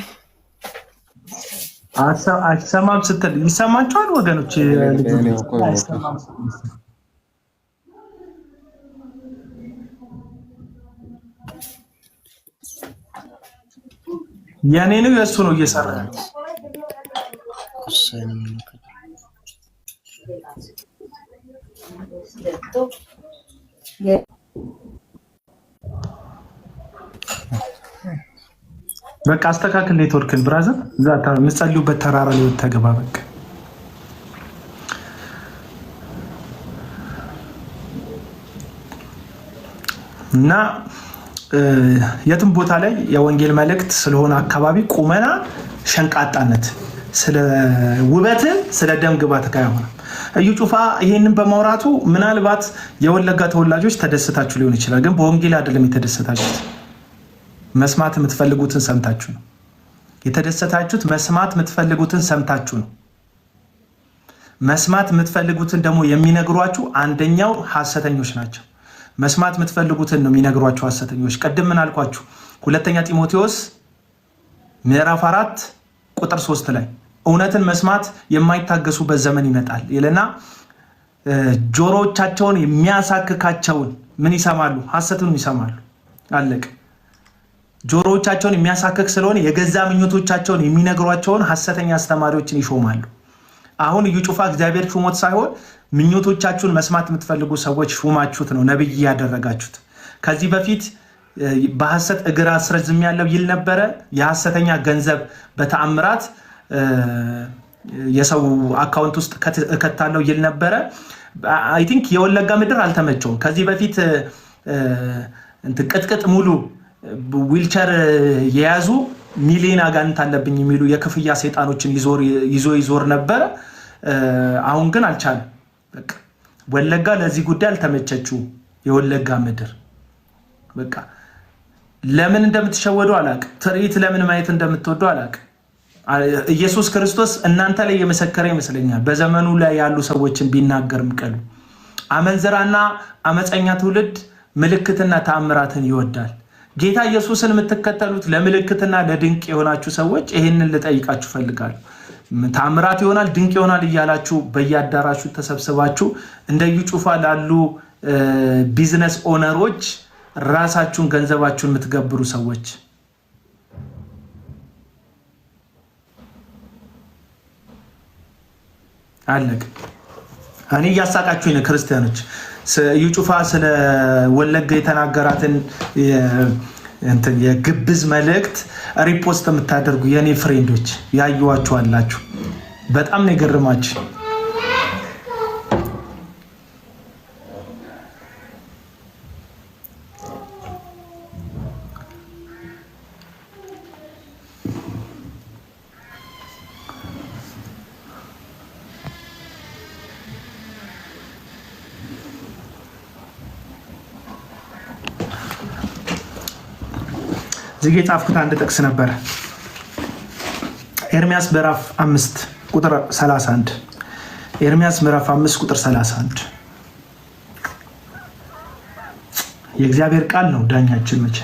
አልሰማም ስትል ይሰማችኋል ወገኖች? የኔ ነው የእሱ ነው እየሰራ ነው። በቃ አስተካክል ኔትወርክን ብራዘር። እዛ የምትጸልዩበት ተራራ ላይ ተገባ በቃ። እና የትም ቦታ ላይ የወንጌል መልእክት ስለሆነ አካባቢ ቁመና፣ ሸንቃጣነት፣ ስለ ውበት፣ ስለ ደም ግባት ካይሆነ እዩ ጩፋ ይሄንን በማውራቱ ምናልባት የወለጋ ተወላጆች ተደስታችሁ ሊሆን ይችላል። ግን በወንጌል አይደለም የተደሰታችሁት። መስማት የምትፈልጉትን ሰምታችሁ ነው የተደሰታችሁት። መስማት የምትፈልጉትን ሰምታችሁ ነው። መስማት የምትፈልጉትን ደግሞ የሚነግሯችሁ አንደኛው ሐሰተኞች ናቸው። መስማት የምትፈልጉትን ነው የሚነግሯችሁ ሐሰተኞች። ቀደም ምን አልኳችሁ? ሁለተኛ ጢሞቴዎስ ምዕራፍ 4 ቁጥር 3 ላይ እውነትን መስማት የማይታገሱበት ዘመን ይመጣል ይለና ጆሮዎቻቸውን የሚያሳክካቸውን ምን ይሰማሉ? ሐሰቱን ይሰማሉ። አለቅ ጆሮዎቻቸውን የሚያሳክክ ስለሆነ የገዛ ምኞቶቻቸውን የሚነግሯቸውን ሐሰተኛ አስተማሪዎችን ይሾማሉ። አሁን እዩ ጩፋ እግዚአብሔር ሹሞት ሳይሆን ምኞቶቻችሁን መስማት የምትፈልጉ ሰዎች ሹማችሁት ነው ነብይ ያደረጋችሁት። ከዚህ በፊት በሐሰት እግር አስረዝም ያለው ይል ነበረ። የሐሰተኛ ገንዘብ በተአምራት የሰው አካውንት ውስጥ እከታለው ይል ነበረ። አይ ቲንክ የወለጋ ምድር አልተመቸውም። ከዚህ በፊት ቅጥቅጥ ሙሉ ዊልቸር የያዙ ሚሊዮን አጋንንት አለብኝ የሚሉ የክፍያ ሰይጣኖችን ይዞር ነበረ። አሁን ግን አልቻለም። በቃ ወለጋ ለዚህ ጉዳይ አልተመቸችው። የወለጋ ምድር በቃ ለምን እንደምትሸወዱ አላቅ። ትርኢት ለምን ማየት እንደምትወዱ አላቅ። ኢየሱስ ክርስቶስ እናንተ ላይ የመሰከረ ይመስለኛል። በዘመኑ ላይ ያሉ ሰዎችን ቢናገርም ቀሉ አመንዝራና አመፀኛ ትውልድ ምልክትና ተአምራትን ይወዳል። ጌታ ኢየሱስን የምትከተሉት ለምልክትና ለድንቅ የሆናችሁ ሰዎች ይሄንን ልጠይቃችሁ ፈልጋለሁ። ተአምራት ይሆናል ድንቅ ይሆናል እያላችሁ በየአዳራሹ ተሰብስባችሁ እንደ እዩ ጩፋ ላሉ ቢዝነስ ኦነሮች ራሳችሁን ገንዘባችሁን የምትገብሩ ሰዎች አለቅ። እኔ እያሳቃችሁኝ ነው ክርስቲያኖች። እዩ ጩፋ ስለ ወለጋ የተናገራትን የግብዝ መልእክት ሪፖስት የምታደርጉ የኔ ፍሬንዶች ያዩዋችሁ አላችሁ። በጣም ነው የገረማችሁ። እዚህ የጻፍኩት አንድ ጥቅስ ነበር። ኤርሚያስ ምዕራፍ 5 ቁጥር 31 ኤርሚያስ ምዕራፍ 5 ቁጥር 31 የእግዚአብሔር ቃል ነው ዳኛችን መቼ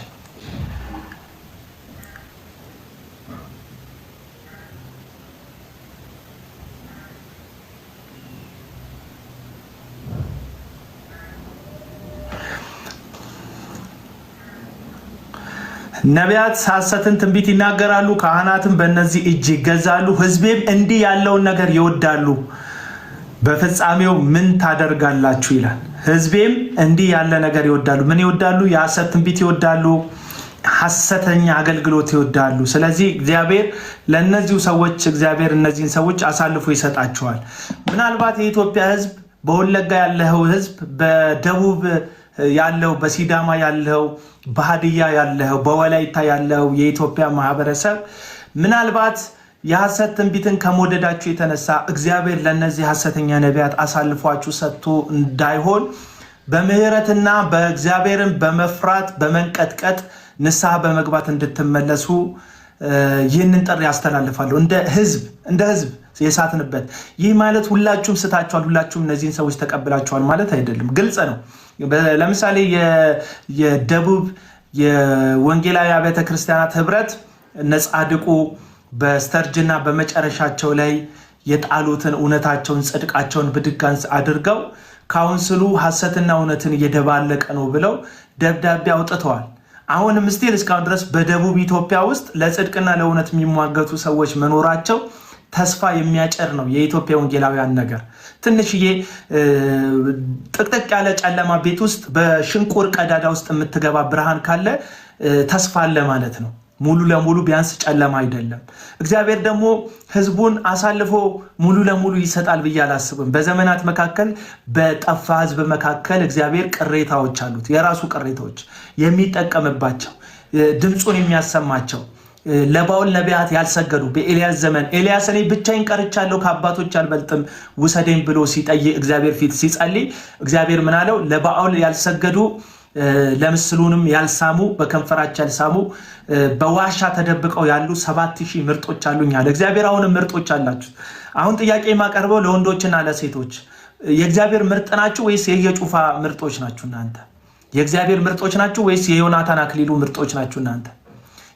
ነቢያት ሐሰትን ትንቢት ይናገራሉ፣ ካህናትም በእነዚህ እጅ ይገዛሉ፣ ሕዝቤም እንዲህ ያለውን ነገር ይወዳሉ፣ በፍጻሜው ምን ታደርጋላችሁ ይላል። ሕዝቤም እንዲህ ያለ ነገር ይወዳሉ። ምን ይወዳሉ? የሐሰት ትንቢት ይወዳሉ፣ ሐሰተኛ አገልግሎት ይወዳሉ። ስለዚህ እግዚአብሔር ለእነዚሁ ሰዎች እግዚአብሔር እነዚህን ሰዎች አሳልፎ ይሰጣቸዋል። ምናልባት የኢትዮጵያ ሕዝብ በወለጋ ያለው ሕዝብ በደቡብ ያለው በሲዳማ ያለው በሃዲያ ያለው በወላይታ ያለው የኢትዮጵያ ማህበረሰብ ምናልባት የሐሰት ትንቢትን ከመወደዳችሁ የተነሳ እግዚአብሔር ለነዚህ ሐሰተኛ ነቢያት አሳልፏችሁ ሰጥቶ እንዳይሆን በምህረትና በእግዚአብሔርን በመፍራት በመንቀጥቀጥ ንስሐ በመግባት እንድትመለሱ ይህንን ጥሪ ያስተላልፋለሁ። እንደ ህዝብ የሳትንበት ይህ ማለት ሁላችሁም ስታችኋል፣ ሁላችሁም እነዚህን ሰዎች ተቀብላችኋል ማለት አይደለም። ግልጽ ነው። ለምሳሌ የደቡብ የወንጌላዊ አብያተ ክርስቲያናት ህብረት ነጻድቁ በስተርጅና በመጨረሻቸው ላይ የጣሉትን እውነታቸውን ጽድቃቸውን ብድጋን አድርገው ካውንስሉ ሐሰትና እውነትን እየደባለቀ ነው ብለው ደብዳቤ አውጥተዋል። አሁንም ስቲል እስካሁን ድረስ በደቡብ ኢትዮጵያ ውስጥ ለጽድቅና ለእውነት የሚሟገቱ ሰዎች መኖራቸው ተስፋ የሚያጨር ነው። የኢትዮጵያ ወንጌላውያን ነገር ትንሽዬ ጥቅጥቅ ያለ ጨለማ ቤት ውስጥ በሽንቁር ቀዳዳ ውስጥ የምትገባ ብርሃን ካለ ተስፋ አለ ማለት ነው። ሙሉ ለሙሉ ቢያንስ ጨለማ አይደለም። እግዚአብሔር ደግሞ ህዝቡን አሳልፎ ሙሉ ለሙሉ ይሰጣል ብዬ አላስብም። በዘመናት መካከል በጠፋ ህዝብ መካከል እግዚአብሔር ቅሬታዎች አሉት፣ የራሱ ቅሬታዎች የሚጠቀምባቸው ድምፁን የሚያሰማቸው ለባኦል ነቢያት ያልሰገዱ በኤልያስ ዘመን ኤልያስ እኔ ብቻዬን ቀርቻለሁ ከአባቶች አልበልጥም ውሰደኝ ብሎ ሲጠይቅ እግዚአብሔር ፊት ሲጸልይ እግዚአብሔር ምን አለው? ለባኦል ያልሰገዱ ለምስሉንም ያልሳሙ በከንፈራቸው ያልሳሙ በዋሻ ተደብቀው ያሉ 7000 ምርጦች አሉኝ አለ እግዚአብሔር። አሁንም ምርጦች አላችሁ። አሁን ጥያቄ የማቀርበው ለወንዶችና ለሴቶች የእግዚአብሔር ምርጥ ናችሁ ወይስ የየጩፋ ምርጦች ናችሁ እናንተ? የእግዚአብሔር ምርጦች ናችሁ ወይስ የዮናታን አክሊሉ ምርጦች ናችሁ እናንተ?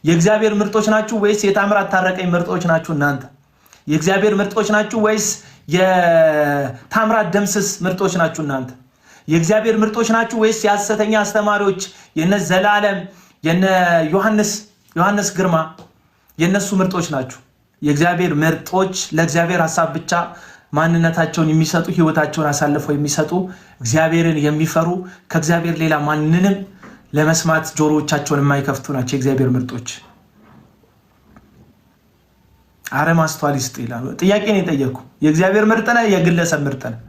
የእግዚአብሔር ምርጦች ናችሁ ወይስ የታምራት ታረቀኝ ምርጦች ናችሁ እናንተ? የእግዚአብሔር ምርጦች ናችሁ ወይስ የታምራት ደምስስ ምርጦች ናችሁ እናንተ? የእግዚአብሔር ምርጦች ናችሁ ወይስ የሐሰተኛ አስተማሪዎች የነ ዘላለም የነ ዮሐንስ ግርማ የነሱ ምርጦች ናችሁ? የእግዚአብሔር ምርጦች ለእግዚአብሔር ሐሳብ ብቻ ማንነታቸውን የሚሰጡ ህይወታቸውን አሳልፈው የሚሰጡ እግዚአብሔርን የሚፈሩ ከእግዚአብሔር ሌላ ማንንም ለመስማት ጆሮዎቻቸውን የማይከፍቱ ናቸው የእግዚአብሔር ምርጦች። አረ ማስተዋል ይስጥ ይላሉ። ጥያቄ ነው የጠየኩ። የእግዚአብሔር ምርጥ ነህ? የግለሰብ ምርጥ ነህ?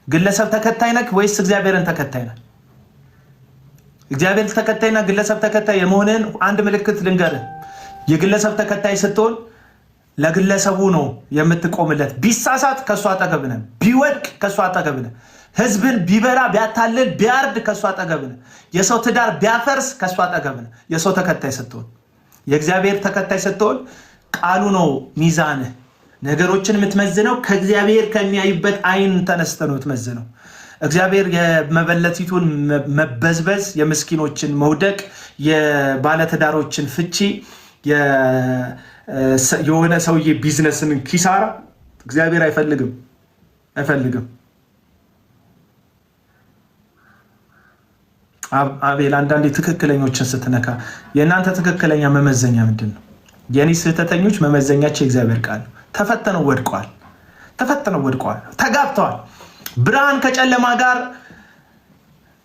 ግለሰብ ተከታይ ነህ ወይስ እግዚአብሔርን ተከታይ ነህ? እግዚአብሔር ተከታይና ግለሰብ ተከታይ የመሆንን አንድ ምልክት ልንገርህ። የግለሰብ ተከታይ ስትሆን ለግለሰቡ ነው የምትቆምለት። ቢሳሳት ከሱ አጠገብ ነህ፣ ቢወድቅ ከሱ አጠገብ ነህ። ህዝብን ቢበላ ቢያታልል ቢያርድ ከሱ አጠገብ ነህ። የሰው ትዳር ቢያፈርስ ከሱ አጠገብ ነህ። የሰው ተከታይ ስትሆን፣ የእግዚአብሔር ተከታይ ስትሆን ቃሉ ነው ሚዛንህ። ነገሮችን የምትመዝነው ከእግዚአብሔር ከሚያይበት አይን ተነስተ ነው የምትመዝነው። እግዚአብሔር የመበለቲቱን መበዝበዝ፣ የምስኪኖችን መውደቅ፣ የባለትዳሮችን ፍቺ፣ የሆነ ሰውዬ ቢዝነስን ኪሳራ እግዚአብሔር አይፈልግም። አቤል አንዳንዴ ትክክለኞችን ስትነካ የእናንተ ትክክለኛ መመዘኛ ምንድን ነው? የኔ ስህተተኞች መመዘኛቸው የእግዚአብሔር ቃል ነው። ተፈተነው ወድቀዋል፣ ተጋብተዋል። ብርሃን ከጨለማ ጋር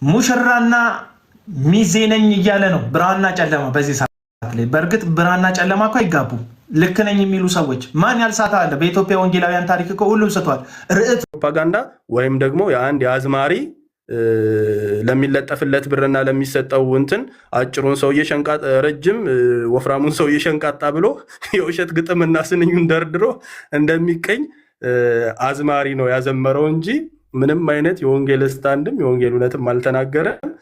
ሙሽራና ሚዜ ነኝ እያለ ነው። ብርሃንና ጨለማ በዚህ ሰዓት ላይ በእርግጥ ብርሃንና ጨለማ እኮ አይጋቡም። ልክ ነኝ የሚሉ ሰዎች ማን ያልሳተ አለ? በኢትዮጵያ ወንጌላውያን ታሪክ እኮ ሁሉም ስቷል። ርዕት ፕሮፓጋንዳ ወይም ደግሞ የአንድ የአዝማሪ ለሚለጠፍለት ብርና ለሚሰጠው እንትን አጭሩን ሰውዬ ሸንቃጣ፣ ረጅም ወፍራሙን ሰውዬ ሸንቃጣ ብሎ የውሸት ግጥምና ስንኙን ደርድሮ እንደሚቀኝ አዝማሪ ነው ያዘመረው እንጂ ምንም አይነት የወንጌል ስታንድም የወንጌል እውነትም አልተናገረም።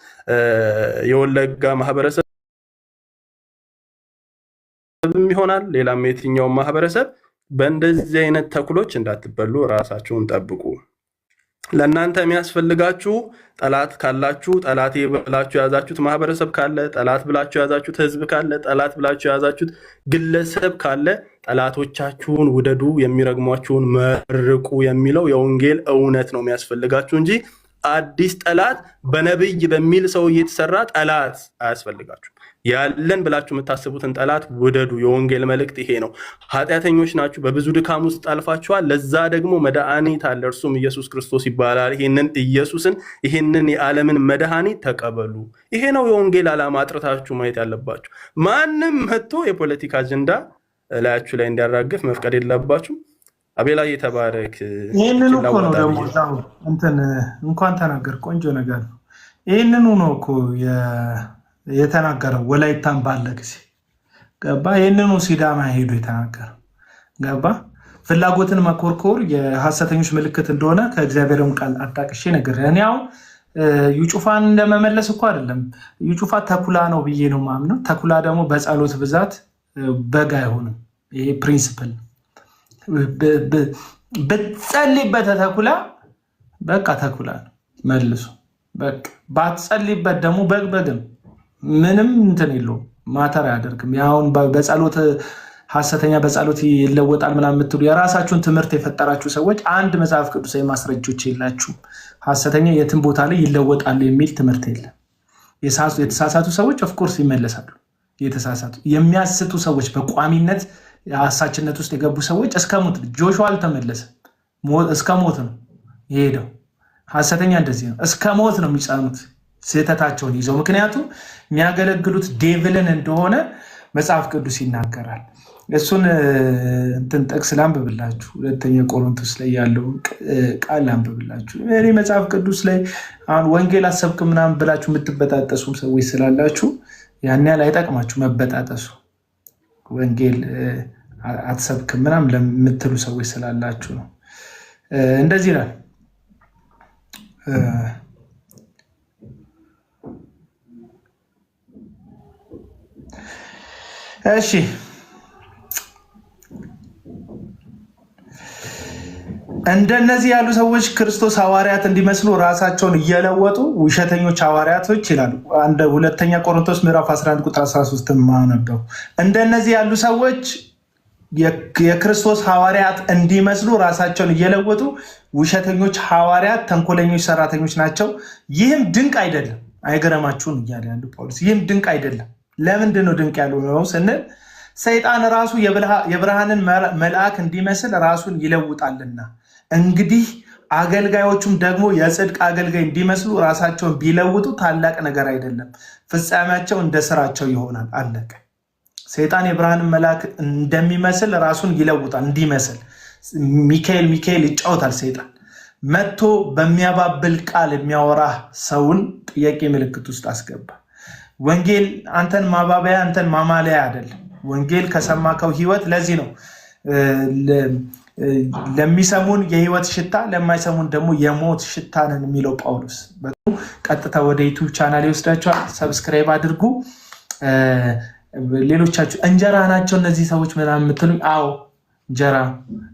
የወለጋ ማህበረሰብ ይሆናል ሌላም የትኛው ማህበረሰብ በእንደዚህ አይነት ተኩሎች እንዳትበሉ ራሳችሁን ጠብቁ። ለእናንተ የሚያስፈልጋችሁ ጠላት ካላችሁ፣ ጠላት ብላችሁ የያዛችሁት ማህበረሰብ ካለ፣ ጠላት ብላችሁ የያዛችሁት ህዝብ ካለ፣ ጠላት ብላችሁ የያዛችሁት ግለሰብ ካለ ጠላቶቻችሁን ውደዱ፣ የሚረግሟችሁን መርቁ የሚለው የወንጌል እውነት ነው የሚያስፈልጋችሁ እንጂ አዲስ ጠላት በነብይ በሚል ሰው እየተሰራ ጠላት አያስፈልጋችሁ። ያለን ብላችሁ የምታስቡትን ጠላት ውደዱ። የወንጌል መልእክት ይሄ ነው። ኃጢአተኞች ናችሁ፣ በብዙ ድካም ውስጥ አልፋችኋል። ለዛ ደግሞ መድኃኒት አለ፣ እርሱም ኢየሱስ ክርስቶስ ይባላል። ይሄንን ኢየሱስን ይሄንን የዓለምን መድኃኒት ተቀበሉ። ይሄ ነው የወንጌል ዓላማ። አጥርታችሁ ማየት ያለባችሁ። ማንም መጥቶ የፖለቲካ አጀንዳ ላያችሁ ላይ እንዲያራግፍ መፍቀድ የለባችሁም። አቤላ የተባረክ። ይህንኑ እኮ ነው ደግሞ እንኳን ተናገር፣ ቆንጆ ነገር ነው። ይህንኑ ነው እኮ የተናገረው ወላይታን ባለ ጊዜ ገባ። ይህንኑ ሲዳማ ሄዶ የተናገረው ገባ። ፍላጎትን መኮርኮር የሐሰተኞች ምልክት እንደሆነ ከእግዚአብሔርም ቃል አጣቅሼ ነገር እኔ አሁን ዩጩፋን እንደመመለስ እኮ አይደለም። ዩጩፋ ተኩላ ነው ብዬ ነው ማምነው። ተኩላ ደግሞ በጸሎት ብዛት በግ አይሆንም። ይሄ ፕሪንሲፕል ብትጸልይበት ተኩላ በቃ ተኩላ ነው መልሶ። በቃ ባትጸልይበት ደግሞ በግም ምንም እንትን የለውም፣ ማተር አያደርግም። ያሁን በጸሎት ሐሰተኛ በጸሎት ይለወጣል ምናምን የምትሉ የራሳችሁን ትምህርት የፈጠራችሁ ሰዎች አንድ መጽሐፍ ቅዱሳዊ ማስረጃዎች የላችሁም። ሐሰተኛ የትም ቦታ ላይ ይለወጣሉ የሚል ትምህርት የለም። የተሳሳቱ ሰዎች ኦፍኮርስ ይመለሳሉ። የተሳሳቱ የሚያስቱ ሰዎች በቋሚነት የሐሳችነት ውስጥ የገቡ ሰዎች እስከ ሞት ጆሹዋ አልተመለሰም። እስከ ሞት ነው የሄደው። ሐሰተኛ እንደዚህ ነው፣ እስከ ሞት ነው የሚጸኑት ስህተታቸውን ይዘው። ምክንያቱም የሚያገለግሉት ዴቭልን እንደሆነ መጽሐፍ ቅዱስ ይናገራል። እሱን ጥቅስ ላንብብላችሁ። ሁለተኛ ቆሮንቶስ ላይ ያለውን ቃል ላንብብላችሁ። እኔ መጽሐፍ ቅዱስ ላይ አሁን ወንጌል አሰብክ ምናምን ብላችሁ የምትበጣጠሱም ሰዎች ስላላችሁ ያን ያህል አይጠቅማችሁ መበጣጠሱ። ወንጌል አትሰብክም ምናምን ለምትሉ ሰዎች ስላላችሁ ነው። እንደዚህ ይላል። እሺ እንደነዚህ ያሉ ሰዎች ክርስቶስ ሐዋርያት እንዲመስሉ ራሳቸውን እየለወጡ ውሸተኞች ሐዋርያቶች ይላሉ። ሁለተኛ ቆሮንቶስ ምዕራፍ 11 ቁጥር 13 ማነበው። እንደነዚህ ያሉ ሰዎች የክርስቶስ ሐዋርያት እንዲመስሉ ራሳቸውን እየለወጡ ውሸተኞች ሐዋርያት፣ ተንኮለኞች ሰራተኞች ናቸው። ይህም ድንቅ አይደለም። አይገረማችሁም እያለ ያሉ ጳውሎስ። ይህም ድንቅ አይደለም። ለምንድን ነው ድንቅ ያለው ነው ስንል ሰይጣን ራሱ የብርሃንን መልአክ እንዲመስል ራሱን ይለውጣልና፣ እንግዲህ አገልጋዮቹም ደግሞ የጽድቅ አገልጋይ እንዲመስሉ ራሳቸውን ቢለውጡ ታላቅ ነገር አይደለም፣ ፍጻሜያቸው እንደ ስራቸው ይሆናል። አለቀ። ሰይጣን የብርሃንን መልአክ እንደሚመስል ራሱን ይለውጣል እንዲመስል። ሚካኤል ይጫወታል። ሰይጣን መጥቶ በሚያባብል ቃል የሚያወራ ሰውን ጥያቄ ምልክት ውስጥ አስገባ። ወንጌል አንተን ማባበያ አንተን ማማለያ አይደለም። ወንጌል ከሰማከው ህይወት። ለዚህ ነው ለሚሰሙን የህይወት ሽታ ለማይሰሙን ደግሞ የሞት ሽታ ነን የሚለው ጳውሎስ። ቀጥታ ወደ ዩቲዩብ ቻናል ይወስዳቸዋል። ሰብስክራይብ አድርጉ። ሌሎቻችሁ እንጀራ ናቸው እነዚህ ሰዎች ምናምን የምትሉኝ፣ አዎ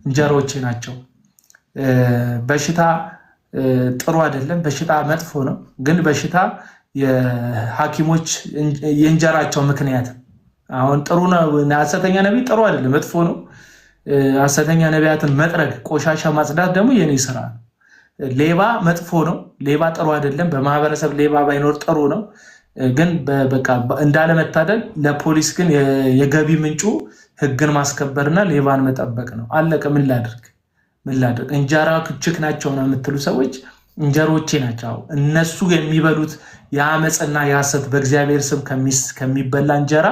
እንጀራዎቼ ናቸው። በሽታ ጥሩ አይደለም፣ በሽታ መጥፎ ነው። ግን በሽታ የሐኪሞች የእንጀራቸው ምክንያት አሁን ጥሩ ነው። ሐሰተኛ ነቢይ ጥሩ አይደለም፣ መጥፎ ነው። ሐሰተኛ ነቢያትን መጥረግ፣ ቆሻሻ ማጽዳት ደግሞ የኔ ስራ ነው። ሌባ መጥፎ ነው፣ ሌባ ጥሩ አይደለም። በማህበረሰብ ሌባ ባይኖር ጥሩ ነው። ግን በቃ እንዳለመታደል ለፖሊስ ግን የገቢ ምንጩ ህግን ማስከበርና ሌባን መጠበቅ ነው። አለቀ። ምን ላድርግ? እንጀራ ክችክ ናቸው ነው የምትሉ ሰዎች እንጀሮቼ ናቸው። እነሱ የሚበሉት የአመፅና የሐሰት በእግዚአብሔር ስም ከሚበላ እንጀራ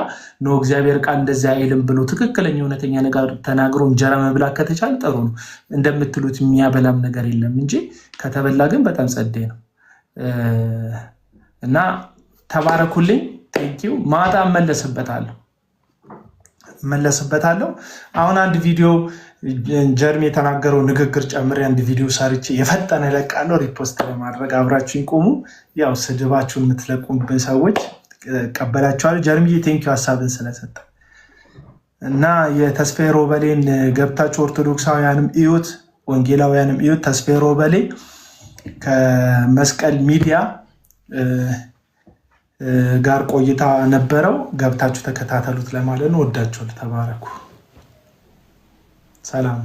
ነው። እግዚአብሔር ቃል እንደዚያ አይልም ብሎ ትክክለኛ እውነተኛ ነገር ተናግሮ እንጀራ መብላት ከተቻለ ጥሩ ነው። እንደምትሉት የሚያበላም ነገር የለም እንጂ ከተበላ ግን በጣም ጸዴ ነው። እና ተባረኩልኝ። ቴንኪው። ማታ እመለስበታለሁ። አሁን አንድ ቪዲዮ ጀርሚ የተናገረው ንግግር ጨምሬ አንድ ቪዲዮ ሰርቼ የፈጠነ እለቃለሁ። ሪፖስት ለማድረግ አብራችሁኝ ቆሙ። ያው ስድባችሁን የምትለቁብን ሰዎች ቀበላችኋለሁ። ጀርሚ ቴንኪው ሀሳብን ስለሰጠ እና የተስፋዬ ሮበሌን ገብታችሁ ኦርቶዶክሳውያንም እዩት፣ ወንጌላውያንም እዩት። ተስፋዬ ሮበሌ ከመስቀል ሚዲያ ጋር ቆይታ ነበረው። ገብታችሁ ተከታተሉት ለማለት ነው። ወዳችኋል። ተባረኩ። ሰላም